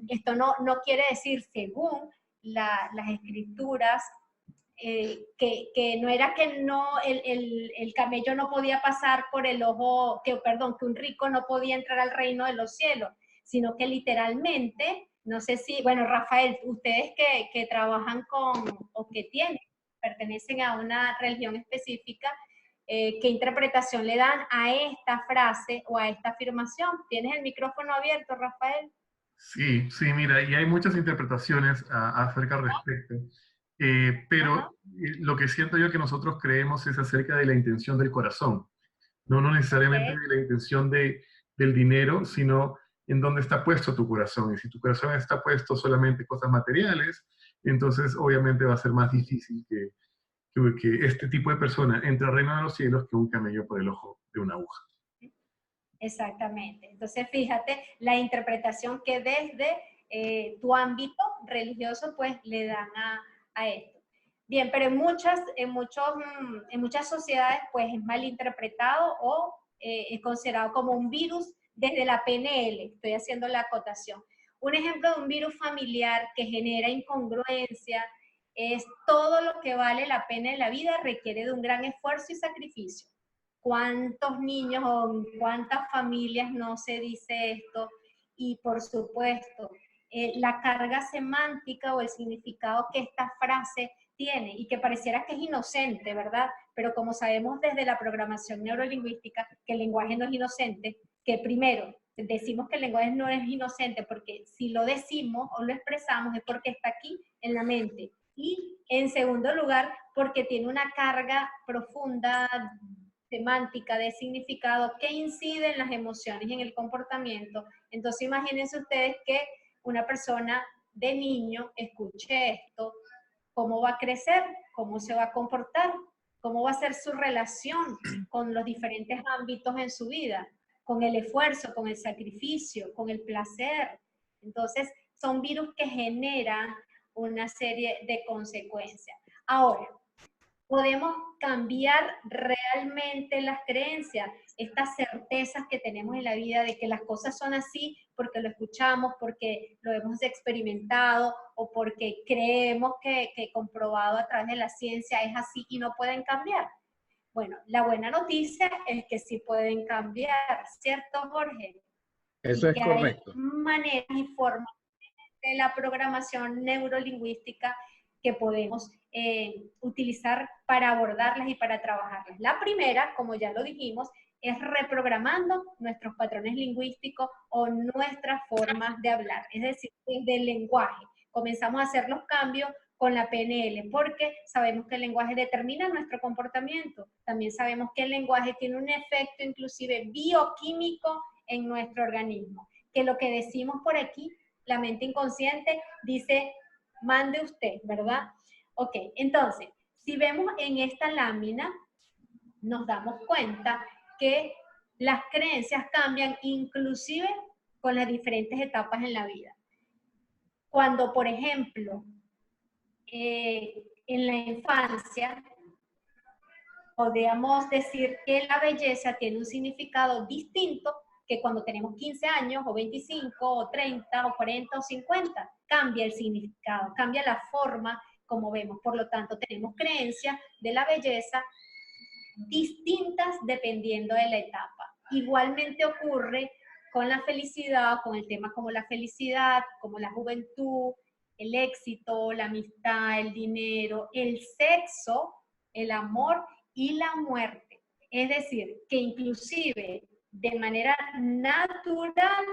esto no quiere decir según las escrituras, que no era que no, el camello no podía pasar por el ojo, que un rico no podía entrar al reino de los cielos, sino que literalmente, no sé si, bueno, Rafael, ustedes que trabajan con, o que pertenecen a una religión específica, ¿qué interpretación le dan a esta frase o a esta afirmación? ¿Tienes el micrófono abierto, Rafael? Sí, sí, mira, y hay muchas interpretaciones acerca al respecto. Pero lo que siento yo que nosotros creemos es acerca de la intención del corazón, no necesariamente de la intención del dinero, sino en dónde está puesto tu corazón. Y si tu corazón está puesto solamente en cosas materiales, entonces obviamente va a ser más difícil que este tipo de persona entre al reino de los cielos que un camello por el ojo de una aguja. Exactamente. Entonces, fíjate la interpretación que desde tu ámbito religioso, pues, le dan a esto. Bien, pero en muchas sociedades, pues, es malinterpretado o es considerado como un virus desde la PNL. Estoy haciendo la acotación. Un ejemplo de un virus familiar que genera incongruencia es todo lo que vale la pena en la vida requiere de un gran esfuerzo y sacrificio. ¿Cuántos niños o en cuántas familias no se dice esto? Y por supuesto, la carga semántica o el significado que esta frase tiene y que pareciera que es inocente, ¿verdad? Pero como sabemos desde la programación neurolingüística que el lenguaje no es inocente, que primero decimos que el lenguaje no es inocente porque si lo decimos o lo expresamos es porque está aquí en la mente. Y en segundo lugar, porque tiene una carga profunda semántica, de significado, que incide en las emociones y en el comportamiento. Entonces imagínense ustedes que una persona de niño escuche esto, ¿cómo va a crecer? ¿Cómo se va a comportar? ¿Cómo va a ser su relación con los diferentes ámbitos en su vida? Con el esfuerzo, con el sacrificio, con el placer. Entonces, son virus que generan una serie de consecuencias. Ahora, podemos cambiar realmente las creencias, estas certezas que tenemos en la vida de que las cosas son así porque lo escuchamos, porque lo hemos experimentado o porque creemos que comprobado a través de la ciencia es así y no pueden cambiar. Bueno, la buena noticia es que sí pueden cambiar, ¿cierto, Jorge? Eso es correcto. Hay maneras y formas de la programación neurolingüística que podemos utilizar para abordarlas y para trabajarlas. La primera, como ya lo dijimos, es reprogramando nuestros patrones lingüísticos o nuestras formas de hablar, es decir, desde el lenguaje. Comenzamos a hacer los cambios con la PNL, porque sabemos que el lenguaje determina nuestro comportamiento. También sabemos que el lenguaje tiene un efecto inclusive bioquímico en nuestro organismo, que lo que decimos por aquí, la mente inconsciente dice, mande usted, ¿verdad? Ok, entonces, si vemos en esta lámina, nos damos cuenta que las creencias cambian inclusive con las diferentes etapas en la vida. Cuando, por ejemplo, en la infancia, podríamos decir que la belleza tiene un significado distinto que cuando tenemos 15 años, o 25, o 30, o 40, o 50. Cambia el significado, cambia la forma como vemos. Por lo tanto, tenemos creencias de la belleza distintas dependiendo de la etapa. Igualmente ocurre con la felicidad, con el tema como la felicidad, como la juventud, el éxito, la amistad, el dinero, el sexo, el amor y la muerte. Es decir, que inclusive de manera natural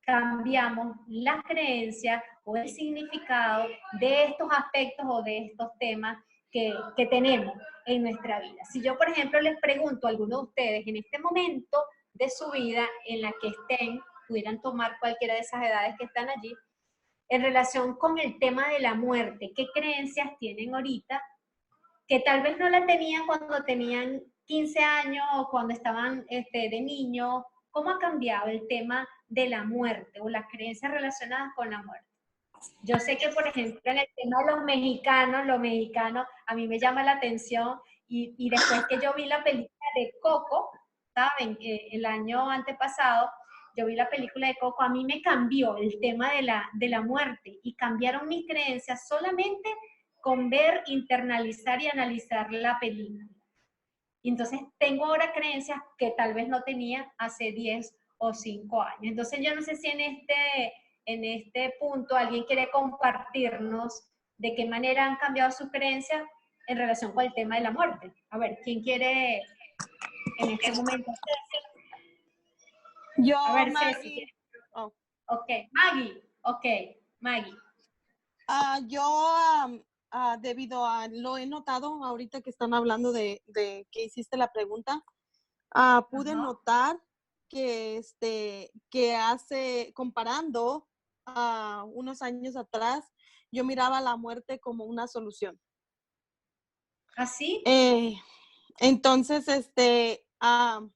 cambiamos las creencias o el significado de estos aspectos o de estos temas que tenemos en nuestra vida. Si yo, por ejemplo, les pregunto a alguno de ustedes en este momento de su vida en la que estén, pudieran tomar cualquiera de esas edades que están allí, en relación con el tema de la muerte, ¿qué creencias tienen ahorita que tal vez no la tenían cuando tenían 15 años o cuando estaban de niños? ¿Cómo ha cambiado el tema de la muerte o las creencias relacionadas con la muerte? Yo sé que, por ejemplo, en el tema de los mexicanos, a mí me llama la atención y después que yo vi la película de Coco, ¿saben? El año antepasado, yo vi la película de Coco, a mí me cambió el tema de la muerte y cambiaron mis creencias solamente con ver, internalizar y analizar la película. Y entonces tengo ahora creencias que tal vez no tenía hace 10 o 5 años. Entonces yo no sé si en este punto alguien quiere compartirnos de qué manera han cambiado sus creencias en relación con el tema de la muerte. A ver, ¿quién quiere en este momento? Yo, a ver, Maggie. Ceci. Oh. Ok, Maggie. Ok, Maggie. Yo, debido a, lo he notado ahorita que están hablando de que hiciste la pregunta, pude notar que, comparando unos años atrás, yo miraba la muerte como una solución. ¿Así? Entonces,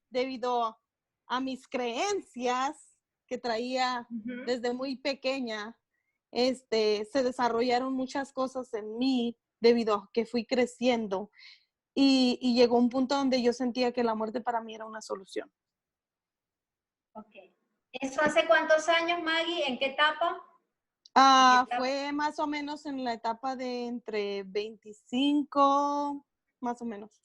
debido a mis creencias que traía desde muy pequeña, se desarrollaron muchas cosas en mí debido a que fui creciendo y llegó un punto donde yo sentía que la muerte para mí era una solución. Ok. ¿Eso hace cuántos años, Maggie? ¿En qué etapa? Fue más o menos en la etapa de entre 25, más o menos.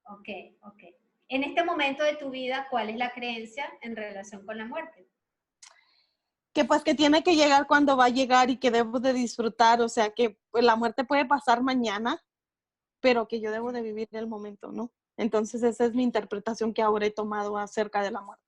Ok, ok. En este momento de tu vida, ¿cuál es la creencia en relación con la muerte? Que pues que tiene que llegar cuando va a llegar y que debo de disfrutar, o sea que pues, la muerte puede pasar mañana, pero que yo debo de vivir el momento, ¿no? Entonces esa es mi interpretación que ahora he tomado acerca de la muerte.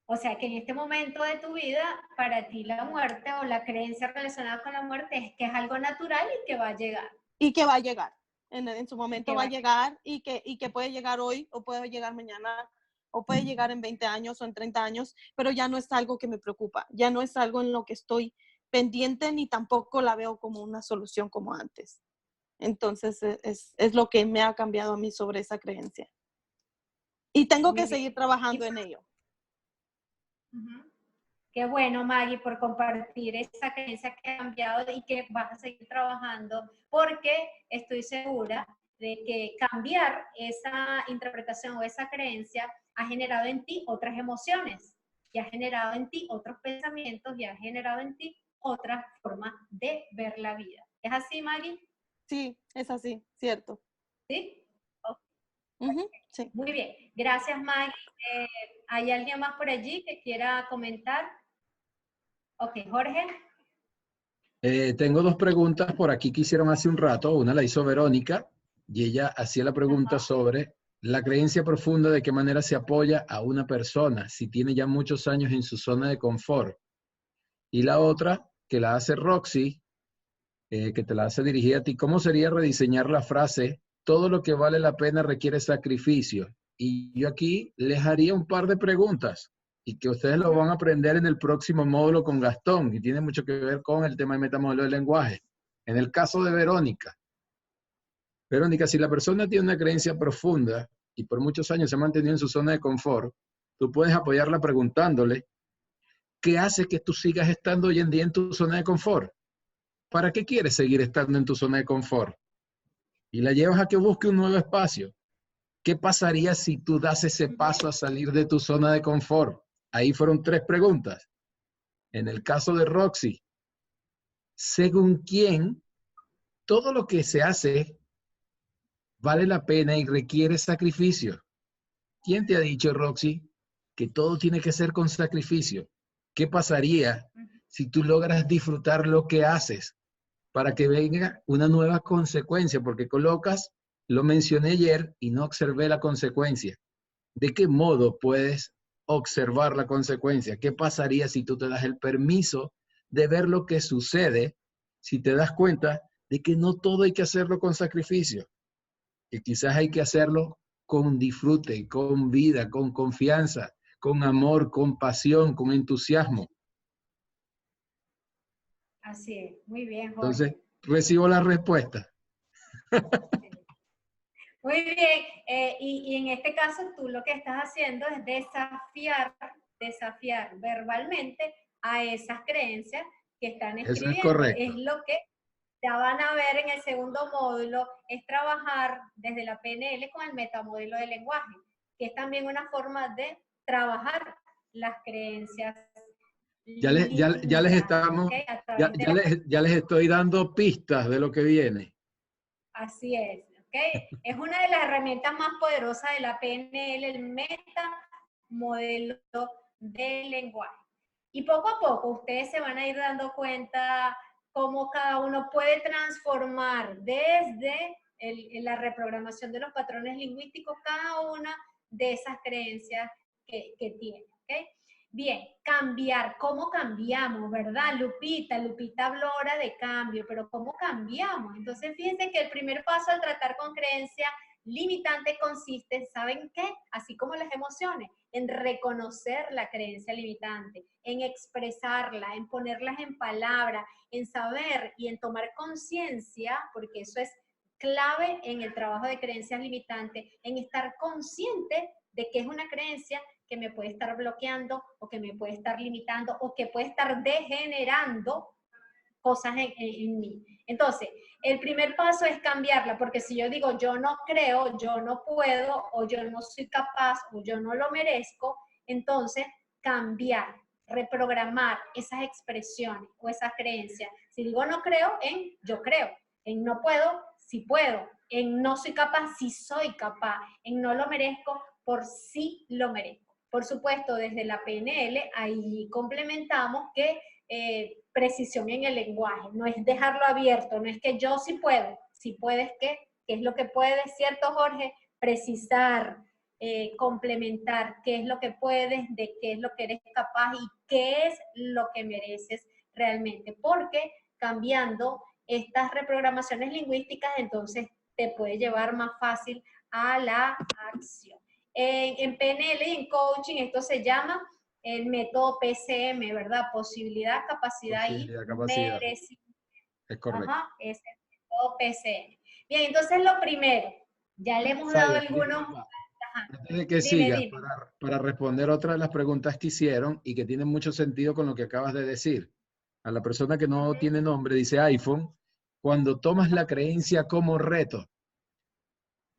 O sea que en este momento de tu vida, para ti la muerte o la creencia relacionada con la muerte es que es algo natural y que va a llegar. Y que va a llegar, en su momento va a llegar y que puede llegar hoy o puede llegar mañana o puede llegar en 20 años o en 30 años, pero ya no es algo que me preocupa, ya no es algo en lo que estoy pendiente ni tampoco la veo como una solución como antes. Entonces es lo que me ha cambiado a mí sobre esa creencia. Y tengo que seguir trabajando en ello. Qué bueno, Maggie, por compartir esa creencia que ha cambiado y que vas a seguir trabajando, porque estoy segura de que cambiar esa interpretación o esa creencia ha generado en ti otras emociones, y ha generado en ti otros pensamientos, y ha generado en ti otra forma de ver la vida. ¿Es así, Maggie? Sí, es así, cierto. ¿Sí? Sí. Muy bien. Gracias, Maggie. ¿Hay alguien más por allí que quiera comentar? Ok, Jorge. Tengo dos preguntas por aquí que hicieron hace un rato. Una la hizo Verónica y ella hacía la pregunta sobre la creencia profunda, de qué manera se apoya a una persona si tiene ya muchos años en su zona de confort. Y la otra, que la hace Roxy, que te la hace dirigida a ti, ¿cómo sería rediseñar la frase, todo lo que vale la pena requiere sacrificio? Y yo aquí les haría un par de preguntas y que ustedes lo van a aprender en el próximo módulo con Gastón, y tiene mucho que ver con el tema de metamodelo del lenguaje. En el caso de Verónica, si la persona tiene una creencia profunda y por muchos años se ha mantenido en su zona de confort, tú puedes apoyarla preguntándole, ¿qué hace que tú sigas estando hoy en día en tu zona de confort? ¿Para qué quieres seguir estando en tu zona de confort? Y la llevas a que busque un nuevo espacio. ¿Qué pasaría si tú das ese paso a salir de tu zona de confort? Ahí fueron 3 preguntas. En el caso de Roxy, según quién, todo lo que se hace vale la pena y requiere sacrificio. ¿Quién te ha dicho, Roxy, que todo tiene que ser con sacrificio? ¿Qué pasaría si tú logras disfrutar lo que haces para que venga una nueva consecuencia? Porque colocas, lo mencioné ayer y no observé la consecuencia. ¿De qué modo puedes observar la consecuencia? ¿Qué pasaría si tú te das el permiso de ver lo que sucede si te das cuenta de que no todo hay que hacerlo con sacrificio? Que quizás hay que hacerlo con disfrute, con vida, con confianza, con amor, con pasión, con entusiasmo. Así es, muy bien, Jorge. Entonces, recibo la respuesta. Muy bien, y en este caso tú lo que estás haciendo es desafiar verbalmente a esas creencias que están escribiendo. Eso es correcto. Es lo que ya van a ver en el segundo módulo, es trabajar desde la PNL con el metamodelo del lenguaje, que es también una forma de trabajar las creencias. Ya les estamos, ¿okay? ya les estoy dando pistas de lo que viene. Así es, ¿ok? Es una de las herramientas más poderosas de la PNL, el metamodelo del lenguaje. Y poco a poco ustedes se van a ir dando cuenta cómo cada uno puede transformar desde la reprogramación de los patrones lingüísticos cada una de esas creencias que tiene, ¿ok? Bien, cambiar, ¿cómo cambiamos, verdad? Lupita habló ahora de cambio, pero ¿cómo cambiamos? Entonces, fíjense que el primer paso al tratar con creencia limitante consiste, ¿saben qué? Así como las emociones, en reconocer la creencia limitante, en expresarla, en ponerlas en palabras, en saber y en tomar conciencia, porque eso es clave en el trabajo de creencias limitantes, en estar consciente de que es una creencia que me puede estar bloqueando o que me puede estar limitando o que puede estar degenerando cosas en mí. Entonces, el primer paso es cambiarla, porque si yo digo yo no creo, yo no puedo, o yo no soy capaz, o yo no lo merezco, entonces cambiar, reprogramar esas expresiones o esas creencias. Si digo no creo, en yo creo, en no puedo, sí puedo, en no soy capaz, sí soy capaz, en no lo merezco, por sí lo merezco. Por supuesto, desde la PNL, ahí complementamos que precisión en el lenguaje, no es dejarlo abierto, no es que yo sí puedo, si puedes qué es lo que puedes, ¿cierto, Jorge? Precisar, complementar qué es lo que puedes, de qué es lo que eres capaz y qué es lo que mereces realmente, porque cambiando estas reprogramaciones lingüísticas, entonces te puede llevar más fácil a la acción. En PNL y en coaching esto se llama el método PCM, ¿verdad? Posibilidad, capacidad y merecimiento. Es correcto. Ajá, es el método PCM. Bien, entonces lo primero, ya le hemos dado algunos... Antes de que siga, para responder otra de las preguntas que hicieron y que tienen mucho sentido con lo que acabas de decir. A la persona que no tiene nombre, dice iPhone, cuando tomas la creencia como reto,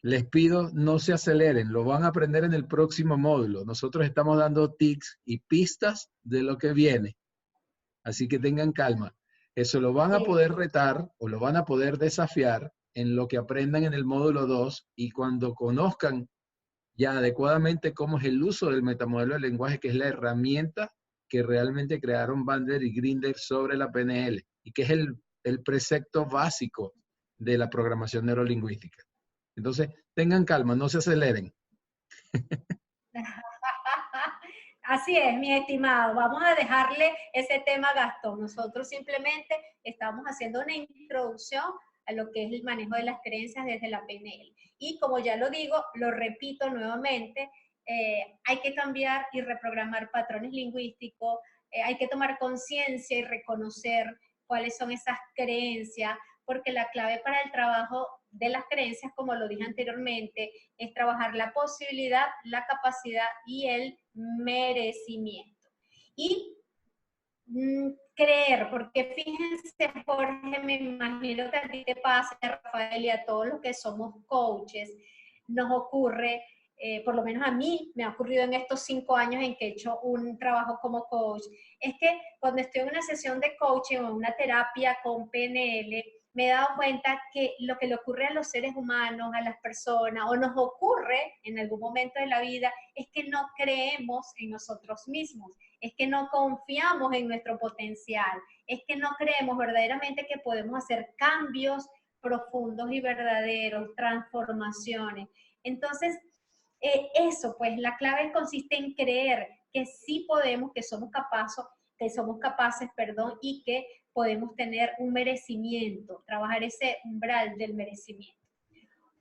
les pido no se aceleren, lo van a aprender en el próximo módulo. Nosotros estamos dando tips y pistas de lo que viene. Así que tengan calma. Eso lo van a poder retar o lo van a poder desafiar en lo que aprendan en el módulo 2 y cuando conozcan ya adecuadamente cómo es el uso del metamodelo del lenguaje, que es la herramienta que realmente crearon Bandler y Grinder sobre la PNL y que es el precepto básico de la programación neurolingüística. Entonces, tengan calma, no se aceleren. Así es, mi estimado. Vamos a dejarle ese tema a Gastón. Nosotros simplemente estamos haciendo una introducción a lo que es el manejo de las creencias desde la PNL. Y como ya lo digo, lo repito nuevamente, hay que cambiar y reprogramar patrones lingüísticos, hay que tomar conciencia y reconocer cuáles son esas creencias, porque la clave para el trabajo de las creencias, como lo dije anteriormente, es trabajar la posibilidad, la capacidad y el merecimiento. Y creer, porque fíjense, Jorge, me imagino que a ti te pasa, Rafael, y a todos los que somos coaches, nos ocurre, por lo menos a mí me ha ocurrido en estos 5 años en que he hecho un trabajo como coach, es que cuando estoy en una sesión de coaching o en una terapia con PNL, me he dado cuenta que lo que le ocurre a los seres humanos, a las personas, o nos ocurre en algún momento de la vida, es que no creemos en nosotros mismos, es que no confiamos en nuestro potencial, es que no creemos verdaderamente que podemos hacer cambios profundos y verdaderos, transformaciones. Entonces, eso, pues, la clave consiste en creer que sí podemos, que somos capaces, y que podemos tener un merecimiento, trabajar ese umbral del merecimiento.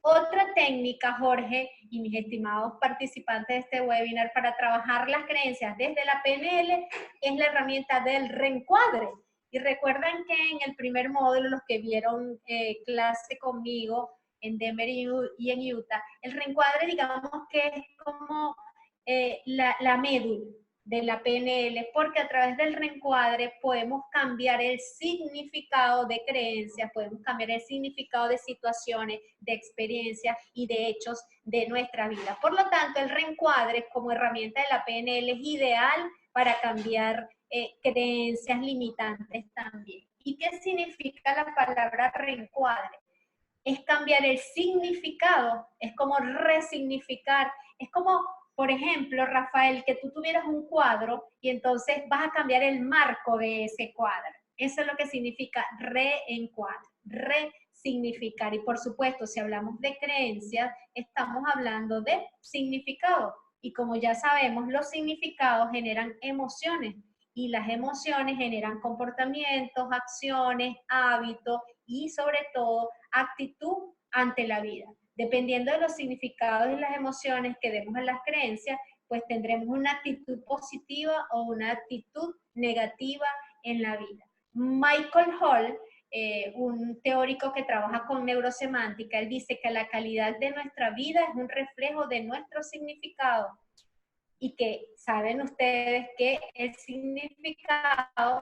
Otra técnica, Jorge, y mis estimados participantes de este webinar, para trabajar las creencias desde la PNL es la herramienta del reencuadre. Y recuerdan que en el primer módulo, los que vieron clase conmigo en Denver y en Utah, el reencuadre, digamos que es como la médula de la PNL, porque a través del reencuadre podemos cambiar el significado de creencias, podemos cambiar el significado de situaciones, de experiencias y de hechos de nuestra vida. Por lo tanto, el reencuadre como herramienta de la PNL es ideal para cambiar creencias limitantes también. ¿Y qué significa la palabra reencuadre? Es cambiar el significado, es como resignificar, es como, por ejemplo, Rafael, que tú tuvieras un cuadro y entonces vas a cambiar el marco de ese cuadro. Eso es lo que significa reencuadre, resignificar. Y por supuesto, si hablamos de creencias, estamos hablando de significado. Y como ya sabemos, los significados generan emociones y las emociones generan comportamientos, acciones, hábitos y sobre todo actitud ante la vida. Dependiendo de los significados y las emociones que demos a las creencias, pues tendremos una actitud positiva o una actitud negativa en la vida. Michael Hall, un teórico que trabaja con neurosemántica, él dice que la calidad de nuestra vida es un reflejo de nuestro significado. Y que saben ustedes que el significado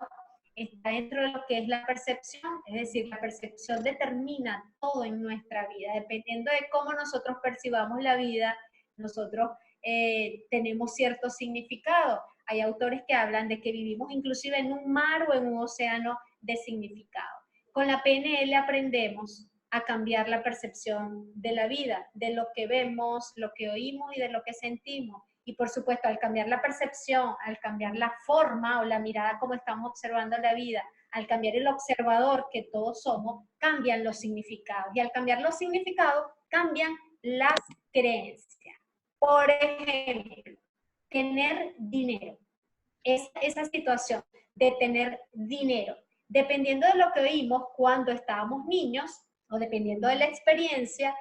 está dentro de lo que es la percepción, es decir, la percepción determina todo en nuestra vida. Dependiendo de cómo nosotros percibamos la vida, nosotros tenemos cierto significado. Hay autores que hablan de que vivimos inclusive en un mar o en un océano de significado. Con la PNL aprendemos a cambiar la percepción de la vida, de lo que vemos, lo que oímos y de lo que sentimos. Y por supuesto, al cambiar la percepción, al cambiar la forma o la mirada como estamos observando la vida, al cambiar el observador que todos somos, cambian los significados. Y al cambiar los significados, cambian las creencias. Por ejemplo, tener dinero. Esa situación de tener dinero. Dependiendo de lo que oímos cuando estábamos niños, o dependiendo de la experiencia,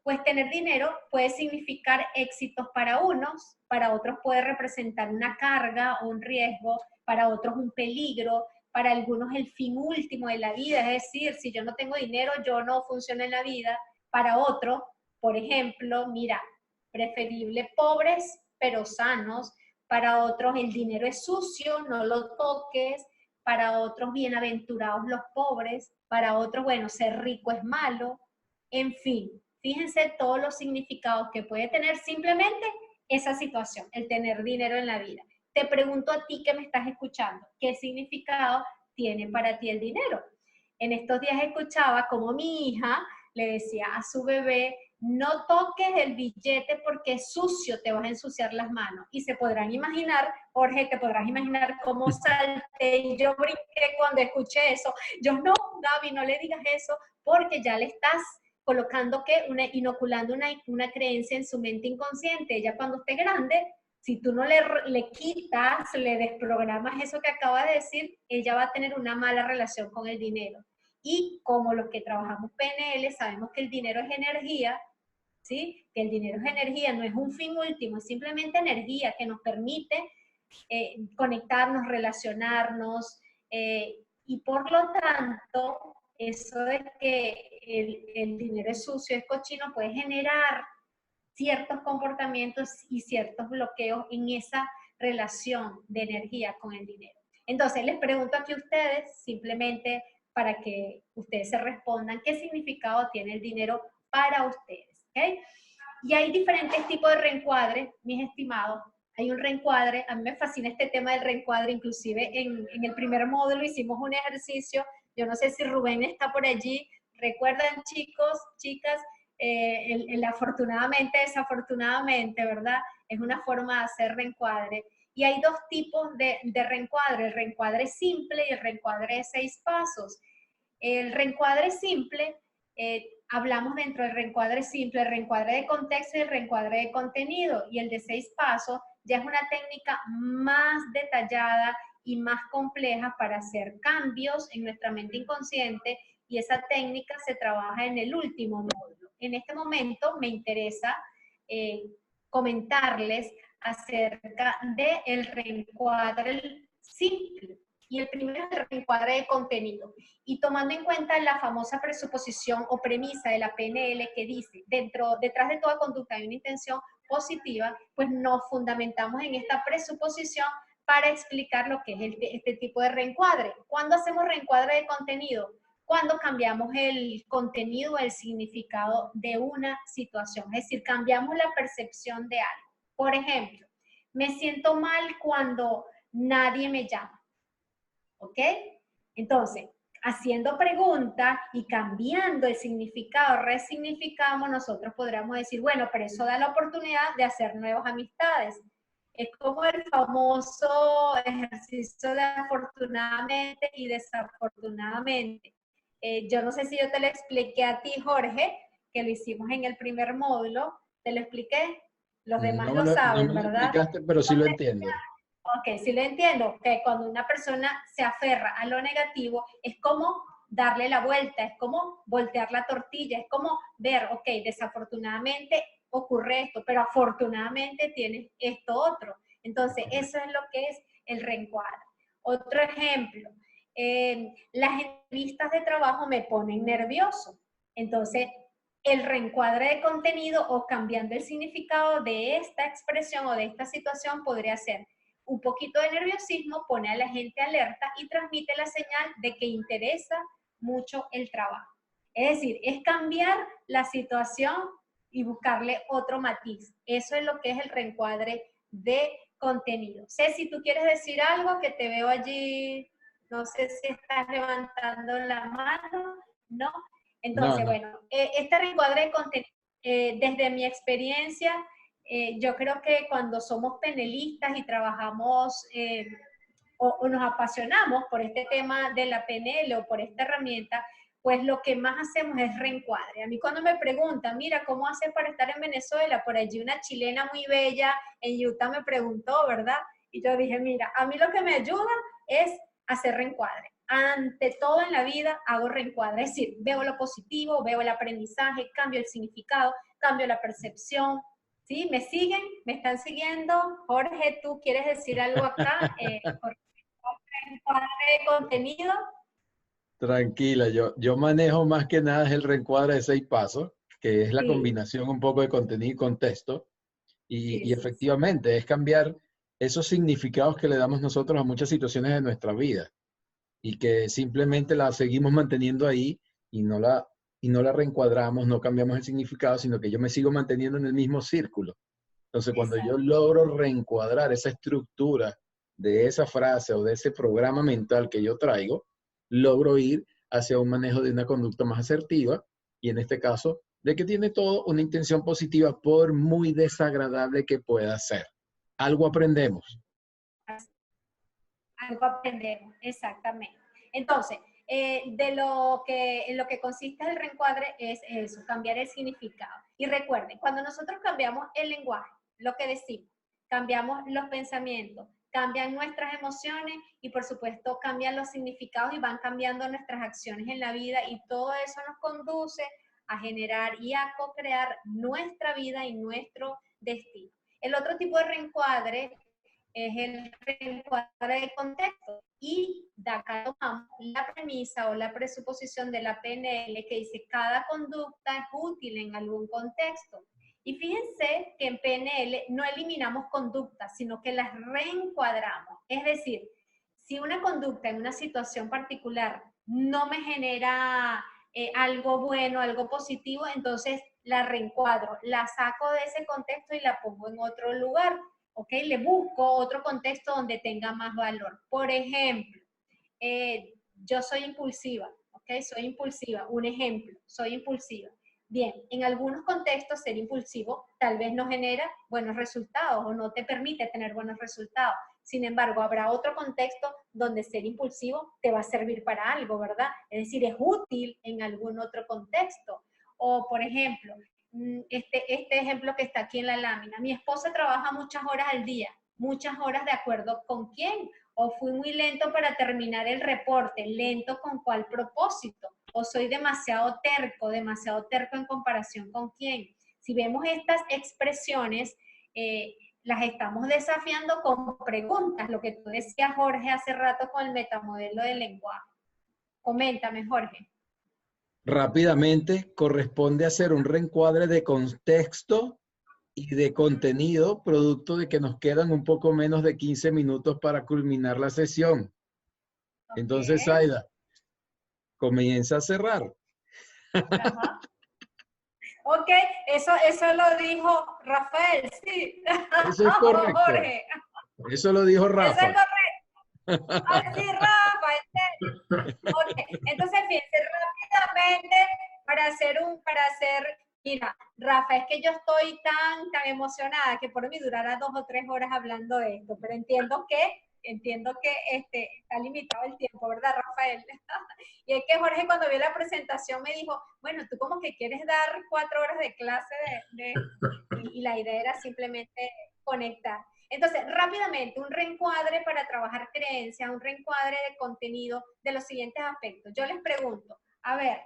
pues tener dinero puede significar éxitos para unos, para otros puede representar una carga o un riesgo, para otros un peligro, para algunos el fin último de la vida, es decir, si yo no tengo dinero, yo no funciono en la vida. Para otros, por ejemplo, mira, preferible pobres pero sanos. Para otros el dinero es sucio, no lo toques. Para otros bienaventurados los pobres. Para otros, bueno, ser rico es malo. En fin. Fíjense todos los significados que puede tener simplemente esa situación, el tener dinero en la vida. Te pregunto a ti que me estás escuchando, ¿qué significado tiene para ti el dinero? En estos días escuchaba como mi hija le decía a su bebé, no toques el billete porque es sucio, te vas a ensuciar las manos. Y se podrán imaginar, Jorge, te podrás imaginar cómo salté y yo brinqué cuando escuché eso. Yo, no, Gaby, no le digas eso, porque ya le estás colocando inoculando una creencia en su mente inconsciente. Ella cuando esté grande, si tú no le quitas, le desprogramas eso que acaba de decir, ella va a tener una mala relación con el dinero. Y como los que trabajamos PNL sabemos que el dinero es energía, ¿sí? Que el dinero es energía, no es un fin último, es simplemente energía que nos permite conectarnos, relacionarnos, y por lo tanto, eso de que el dinero es sucio, es cochino, puede generar ciertos comportamientos y ciertos bloqueos en esa relación de energía con el dinero. Entonces, les pregunto aquí a ustedes, simplemente para que ustedes se respondan, ¿qué significado tiene el dinero para ustedes? ¿Okay? Y hay diferentes tipos de reencuadre, mis estimados. Hay un reencuadre, a mí me fascina este tema del reencuadre, inclusive en el primer módulo hicimos un ejercicio, yo no sé si Rubén está por allí, recuerdan chicos, chicas, el afortunadamente, desafortunadamente, ¿verdad? Es una forma de hacer reencuadre. Y hay dos tipos de reencuadre, el reencuadre simple y el reencuadre de 6 pasos. El reencuadre simple, hablamos dentro del reencuadre simple, el reencuadre de contexto y el reencuadre de contenido. Y el de 6 pasos ya es una técnica más detallada y más compleja para hacer cambios en nuestra mente inconsciente, y esa técnica se trabaja en el último módulo. En este momento me interesa comentarles acerca del reencuadre simple. Y el primero es el reencuadre de contenido. Y tomando en cuenta la famosa presuposición o premisa de la PNL que dice, detrás de toda conducta hay una intención positiva, pues nos fundamentamos en esta presuposición para explicar lo que es este tipo de reencuadre. ¿Cuándo hacemos reencuadre de contenido? Cuando cambiamos el contenido, el significado de una situación. Es decir, cambiamos la percepción de algo. Por ejemplo, me siento mal cuando nadie me llama. ¿Ok? Entonces, haciendo preguntas y cambiando el significado, resignificamos, nosotros podríamos decir, bueno, pero eso da la oportunidad de hacer nuevas amistades. Es como el famoso ejercicio de afortunadamente y desafortunadamente. Yo no sé si yo te lo expliqué a ti, Jorge, que lo hicimos en el primer módulo. ¿Te lo expliqué? Los demás no lo saben, no me ¿verdad? Lo explicaste, pero sí lo entiendo. Ok, sí lo entiendo, que cuando una persona se aferra a lo negativo, es como darle la vuelta, es como voltear la tortilla, es como ver, ok, desafortunadamente ocurre esto, pero afortunadamente tienes esto otro. Entonces, eso es lo que es el reencuadre. Otro ejemplo, las entrevistas de trabajo me ponen nervioso. Entonces, el reencuadre de contenido o cambiando el significado de esta expresión o de esta situación podría ser: un poquito de nerviosismo pone a la gente alerta y transmite la señal de que interesa mucho el trabajo. Es decir, es cambiar la situación y buscarle otro matiz. Eso es lo que es el reencuadre de contenido. Ceci, ¿tú quieres decir algo? Que te veo allí, no sé si estás levantando la mano, ¿no? Entonces, bueno, este reencuadre de contenido, desde mi experiencia, yo creo que cuando somos panelistas y trabajamos o nos apasionamos por este tema de la PNL o por esta herramienta, pues lo que más hacemos es reencuadre. A mí cuando me preguntan, mira, ¿cómo haces para estar en Venezuela? Por allí una chilena muy bella en Utah me preguntó, ¿verdad? Y yo dije, mira, a mí lo que me ayuda es hacer reencuadre. Ante todo en la vida hago reencuadre, es decir, veo lo positivo, veo el aprendizaje, cambio el significado, cambio la percepción. ¿Sí? ¿Me siguen? ¿Me están siguiendo? Jorge, ¿tú quieres decir algo acá? ¿Reencuadre de contenido? Tranquila, yo manejo más que nada el reencuadre de 6 pasos, que es la combinación un poco de contenido y contexto. Y efectivamente es cambiar esos significados que le damos nosotros a muchas situaciones de nuestra vida y que simplemente la seguimos manteniendo ahí y no la reencuadramos, no cambiamos el significado, sino que yo me sigo manteniendo en el mismo círculo. Entonces, cuando yo logro reencuadrar esa estructura de esa frase o de ese programa mental que yo traigo, logro ir hacia un manejo de una conducta más asertiva y en este caso, de que tiene todo una intención positiva por muy desagradable que pueda ser. Algo aprendemos. Algo aprendemos, exactamente. Entonces, en lo que consiste el reencuadre es eso, cambiar el significado. Y recuerden, cuando nosotros cambiamos el lenguaje, lo que decimos, cambiamos los pensamientos, cambian nuestras emociones y por supuesto cambian los significados y van cambiando nuestras acciones en la vida y todo eso nos conduce a generar y a co-crear nuestra vida y nuestro destino. El otro tipo de reencuadre es el reencuadre de contexto. Y de acá tomamos la premisa o la presuposición de la PNL que dice cada conducta es útil en algún contexto. Y fíjense que en PNL no eliminamos conductas, sino que las reencuadramos. Es decir, si una conducta en una situación particular no me genera algo bueno, algo positivo, entonces la reencuadro, la saco de ese contexto y la pongo en otro lugar. ¿Ok? Le busco otro contexto donde tenga más valor. Por ejemplo, yo soy impulsiva, ¿ok? Soy impulsiva. Un ejemplo, soy impulsiva. Bien, en algunos contextos ser impulsivo tal vez no genera buenos resultados o no te permite tener buenos resultados. Sin embargo, habrá otro contexto donde ser impulsivo te va a servir para algo, ¿verdad? Es decir, es útil en algún otro contexto. O, por ejemplo, este ejemplo que está aquí en la lámina. Mi esposa trabaja muchas horas al día, muchas horas de acuerdo con quién. O fui muy lento para terminar el reporte, lento con cuál propósito. O soy demasiado terco en comparación con quién. Si vemos estas expresiones, las estamos desafiando con preguntas, lo que tú decías, Jorge, hace rato con el metamodelo del lenguaje. Coméntame, Jorge. Rápidamente, corresponde hacer un reencuadre de contexto y de contenido, producto de que nos quedan un poco menos de 15 minutos para culminar la sesión. Okay. Entonces, Aida, comienza a cerrar. Ajá. Ok, eso lo dijo Rafael, sí. Eso es correcto. Jorge. Eso lo dijo Rafa. Eso es correcto. Así, Rafa. Okay. Entonces, fíjense, rápidamente, mira, Rafa, es que yo estoy tan emocionada que por mí durara 2 o 3 horas hablando de esto, pero entiendo que está limitado el tiempo, ¿verdad, Rafael? Y es que Jorge cuando vio la presentación me dijo, bueno, tú como que quieres dar 4 horas de clase y la idea era simplemente conectar. Entonces, rápidamente, un reencuadre para trabajar creencias, un reencuadre de contenido de los siguientes aspectos. Yo les pregunto, a ver,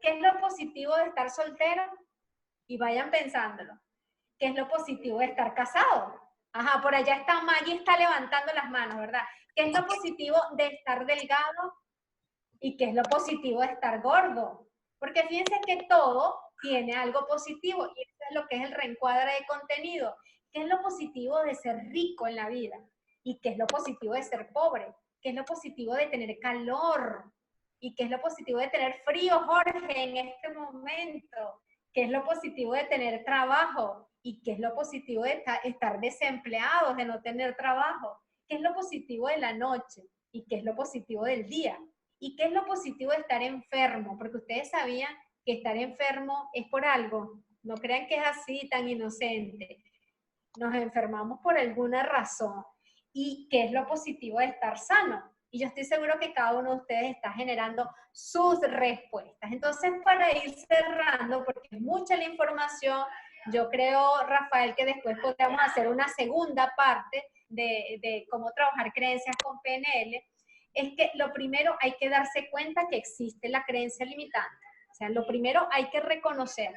¿qué es lo positivo de estar soltero? Y vayan pensándolo. ¿Qué es lo positivo de estar casado? Ajá, por allá está Maggie, está levantando las manos, ¿verdad? ¿Qué es lo positivo de estar delgado? ¿Y qué es lo positivo de estar gordo? Porque fíjense que todo tiene algo positivo y eso es lo que es el reencuadre de contenido. ¿Qué es lo positivo de ser rico en la vida? ¿Y qué es lo positivo de ser pobre? ¿Qué es lo positivo de tener calor? ¿Y qué es lo positivo de tener frío, Jorge, en este momento? ¿Qué es lo positivo de tener trabajo? ¿Y qué es lo positivo de estar desempleados, de no tener trabajo? ¿Qué es lo positivo de la noche? ¿Y qué es lo positivo del día? ¿Y qué es lo positivo de estar enfermo? Porque ustedes sabían que estar enfermo es por algo. No crean que es así tan inocente. Nos enfermamos por alguna razón. ¿Y qué es lo positivo de estar sano? Y yo estoy seguro que cada uno de ustedes está generando sus respuestas. Entonces, para ir cerrando, porque es mucha la información, yo creo, Rafael, que después podríamos hacer una segunda parte de cómo trabajar creencias con PNL, es que lo primero hay que darse cuenta que existe la creencia limitante. O sea, lo primero hay que reconocer,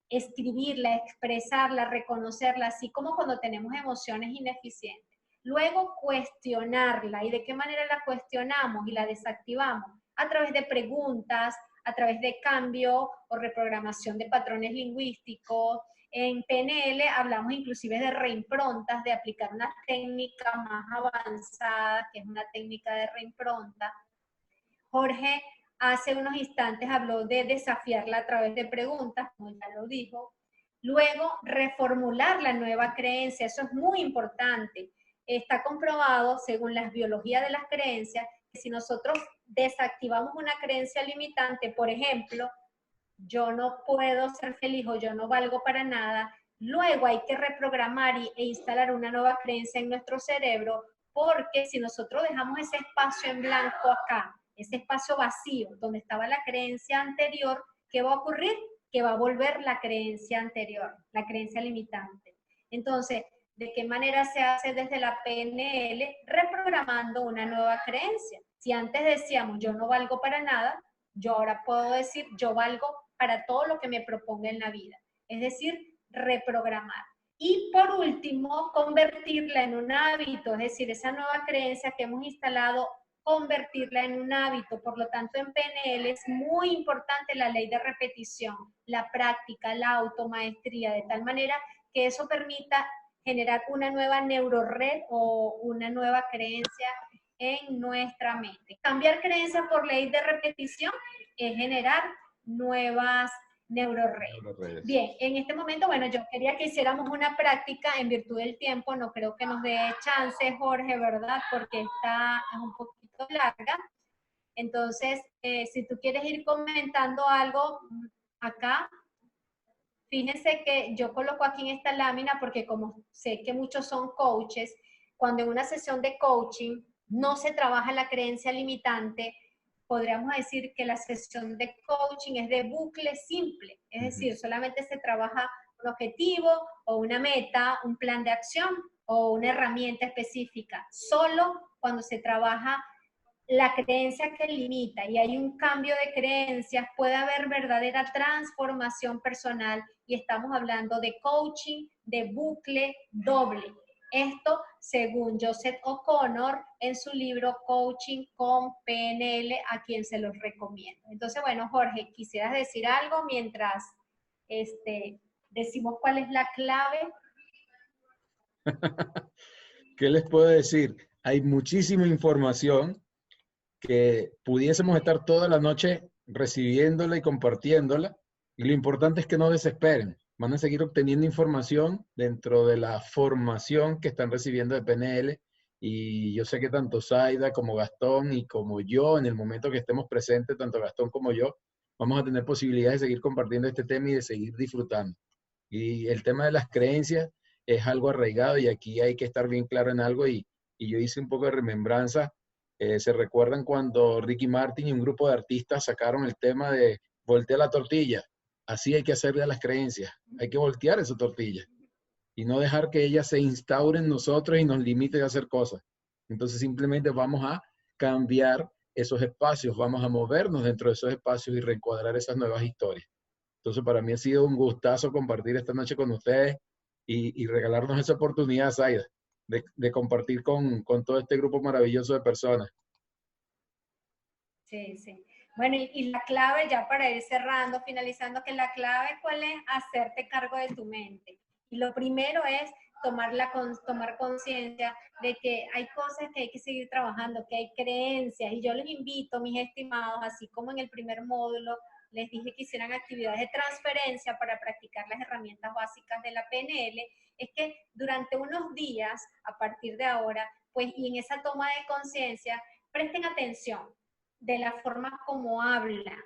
escribirla, expresarla, reconocerla, así como cuando tenemos emociones ineficientes. Luego cuestionarla. ¿Y de qué manera la cuestionamos y la desactivamos? A través de preguntas, a través de cambio o reprogramación de patrones lingüísticos. En PNL hablamos inclusive de reimprontas, de aplicar una técnica más avanzada, que es una técnica de reimpronta. Jorge hace unos instantes habló de desafiarla a través de preguntas, como ya lo dijo. Luego, reformular la nueva creencia, eso es muy importante. Está comprobado, según la biología de las creencias, que si nosotros desactivamos una creencia limitante, por ejemplo, yo no puedo ser feliz o yo no valgo para nada, luego hay que reprogramar e instalar una nueva creencia en nuestro cerebro, porque si nosotros dejamos ese espacio en blanco acá, ese espacio vacío donde estaba la creencia anterior, ¿qué va a ocurrir? Que va a volver la creencia anterior, la creencia limitante. Entonces, ¿de qué manera se hace desde la PNL? Reprogramando una nueva creencia. Si antes decíamos yo no valgo para nada, yo ahora puedo decir yo valgo para todo lo que me proponga en la vida. Es decir, reprogramar. Y por último, convertirla en un hábito, es decir, esa nueva creencia que hemos instalado, convertirla en un hábito. Por lo tanto, en PNL es muy importante la ley de repetición, la práctica, la automaestría, de tal manera que eso permita generar una nueva neurored o una nueva creencia en nuestra mente. Cambiar creencias por ley de repetición es generar nuevas neuroredes. Bien, en este momento, bueno, yo quería que hiciéramos una práctica en virtud del tiempo, no creo que nos dé chance, Jorge, ¿verdad? Porque esta es un poquito larga. Entonces, si tú quieres ir comentando algo acá, fíjense que yo coloco aquí en esta lámina porque como sé que muchos son coaches, cuando en una sesión de coaching no se trabaja la creencia limitante, podríamos decir que la sesión de coaching es de bucle simple, es decir, solamente se trabaja un objetivo o una meta, un plan de acción o una herramienta específica. Solo cuando se trabaja la creencia que limita y hay un cambio de creencias, puede haber verdadera transformación personal y estamos hablando de coaching de bucle doble. Esto según Joseph O'Connor en su libro Coaching con PNL, a quien se los recomiendo. Entonces, bueno, Jorge, ¿quisieras decir algo mientras decimos cuál es la clave? ¿Qué les puedo decir? Hay muchísima información que pudiésemos estar toda la noche recibiéndola y compartiéndola. Y lo importante es que no desesperen. Van a seguir obteniendo información dentro de la formación que están recibiendo de PNL. Y yo sé que tanto Zaida como Gastón y como yo, en el momento que estemos presentes, tanto Gastón como yo, vamos a tener posibilidades de seguir compartiendo este tema y de seguir disfrutando. Y el tema de las creencias es algo arraigado y aquí hay que estar bien claro en algo. Y yo hice un poco de remembranza. ¿Se recuerdan cuando Ricky Martin y un grupo de artistas sacaron el tema de voltea la tortilla? Así hay que hacerle a las creencias. Hay que voltear esa tortilla y no dejar que ella se instaure en nosotros y nos limite a hacer cosas. Entonces simplemente vamos a cambiar esos espacios, vamos a movernos dentro de esos espacios y reencuadrar esas nuevas historias. Entonces para mí ha sido un gustazo compartir esta noche con ustedes y regalarnos esa oportunidad, Zaida, de compartir con todo este grupo maravilloso de personas. Sí, sí. Bueno, y la clave, ya para ir cerrando, finalizando, que la clave, ¿cuál es? Hacerte cargo de tu mente. Y lo primero es tomar conciencia de que hay cosas que hay que seguir trabajando, que hay creencias. Y yo les invito, mis estimados, así como en el primer módulo, les dije que hicieran actividades de transferencia para practicar las herramientas básicas de la PNL, es que durante unos días, a partir de ahora, pues, y en esa toma de conciencia, presten atención de la forma como hablan,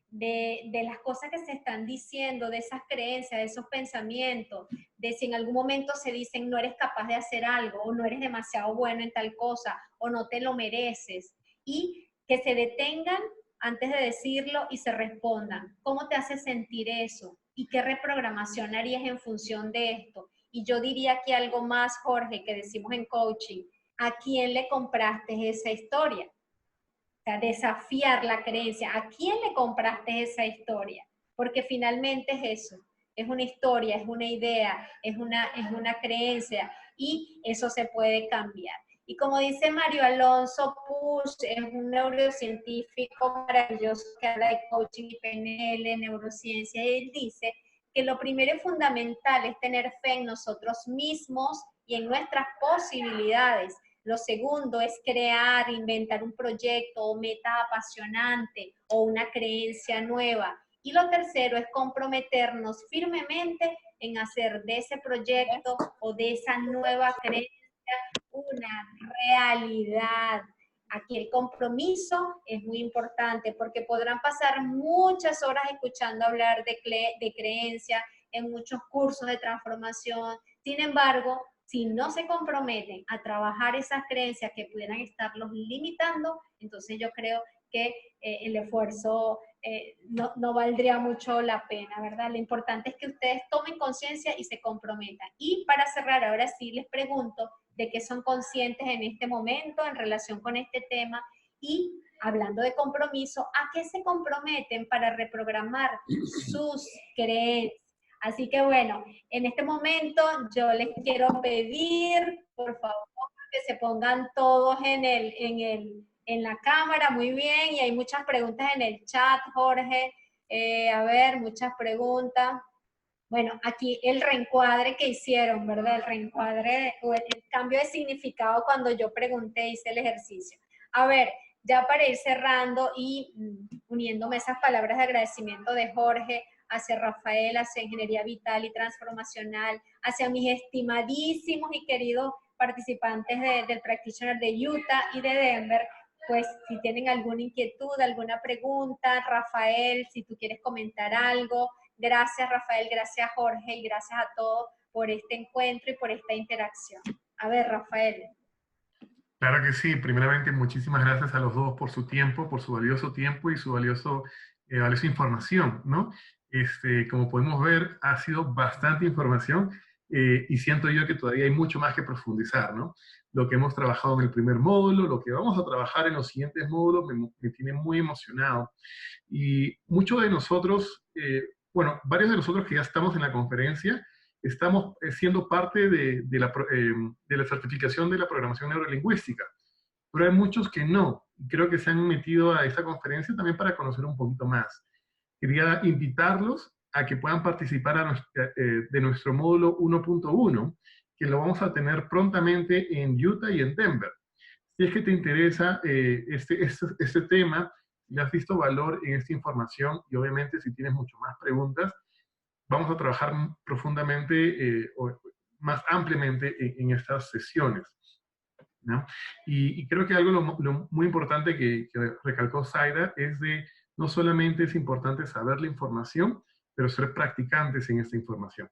de las cosas que se están diciendo, de esas creencias, de esos pensamientos, de si en algún momento se dicen no eres capaz de hacer algo, o no eres demasiado bueno en tal cosa, o no te lo mereces, y que se detengan antes de decirlo y se respondan, ¿cómo te hace sentir eso? ¿Y qué reprogramación harías en función de esto? Y yo diría aquí algo más, Jorge, que decimos en coaching, ¿a quién le compraste esa historia? O sea, desafiar la creencia. ¿A quién le compraste esa historia? Porque finalmente es eso. Es una historia, es una idea, es una creencia y eso se puede cambiar. Y como dice Mario Alonso Puig, es un neurocientífico maravilloso que habla de coaching y PNL, neurociencia, y él dice que lo primero y fundamental es tener fe en nosotros mismos y en nuestras posibilidades. Lo segundo es crear, inventar un proyecto o meta apasionante o una creencia nueva. Y lo tercero es comprometernos firmemente en hacer de ese proyecto o de esa nueva creencia una realidad. aquí el compromiso es muy importante porque podrán pasar muchas horas escuchando hablar de creencia en muchos cursos de transformación. Sin embargo, si no se comprometen a trabajar esas creencias que pudieran estarlos limitando, entonces yo creo que el esfuerzo no valdría mucho la pena, ¿verdad? Lo importante es que ustedes tomen conciencia y se comprometan. Y para cerrar, ahora sí les pregunto de qué son conscientes en este momento en relación con este tema y hablando de compromiso, ¿a qué se comprometen para reprogramar sus creencias? Así que bueno, en este momento yo les quiero pedir, por favor, que se pongan todos en la cámara, muy bien, y hay muchas preguntas en el chat, Jorge. A ver, muchas preguntas. Bueno, aquí el reencuadre que hicieron, ¿verdad? El reencuadre o el cambio de significado cuando yo pregunté, hice el ejercicio. A ver, ya para ir cerrando y uniéndome esas palabras de agradecimiento de Jorge hacia Rafael, hacia Ingeniería Vital y Transformacional, hacia mis estimadísimos y queridos participantes del Practitioner de Utah y de Denver, pues si tienen alguna inquietud, alguna pregunta, Rafael, si tú quieres comentar algo. Gracias, Rafael, gracias, Jorge, y gracias a todos por este encuentro y por esta interacción. A ver, Rafael. Claro que sí. Primeramente, muchísimas gracias a los dos por su tiempo, por su valioso tiempo y su valiosa información, ¿no? Como podemos ver, ha sido bastante información y siento yo que todavía hay mucho más que profundizar, ¿no? Lo que hemos trabajado en el primer módulo, lo que vamos a trabajar en los siguientes módulos me tiene muy emocionado. Y muchos de nosotros, bueno, varios de nosotros que ya estamos en la conferencia, estamos siendo parte de la certificación de la programación neurolingüística, pero hay muchos que no. Creo que se han metido a esta conferencia también para conocer un poquito más. Quería invitarlos a que puedan participar de nuestro módulo 1.1, que lo vamos a tener prontamente en Utah y en Denver. Si es que te interesa este tema, si has visto valor en esta información y obviamente si tienes mucho más preguntas, vamos a trabajar profundamente o más ampliamente en estas sesiones, ¿no? Y creo que algo muy importante que recalcó Zaira es de no solamente es importante saber la información, pero ser practicantes en esta información.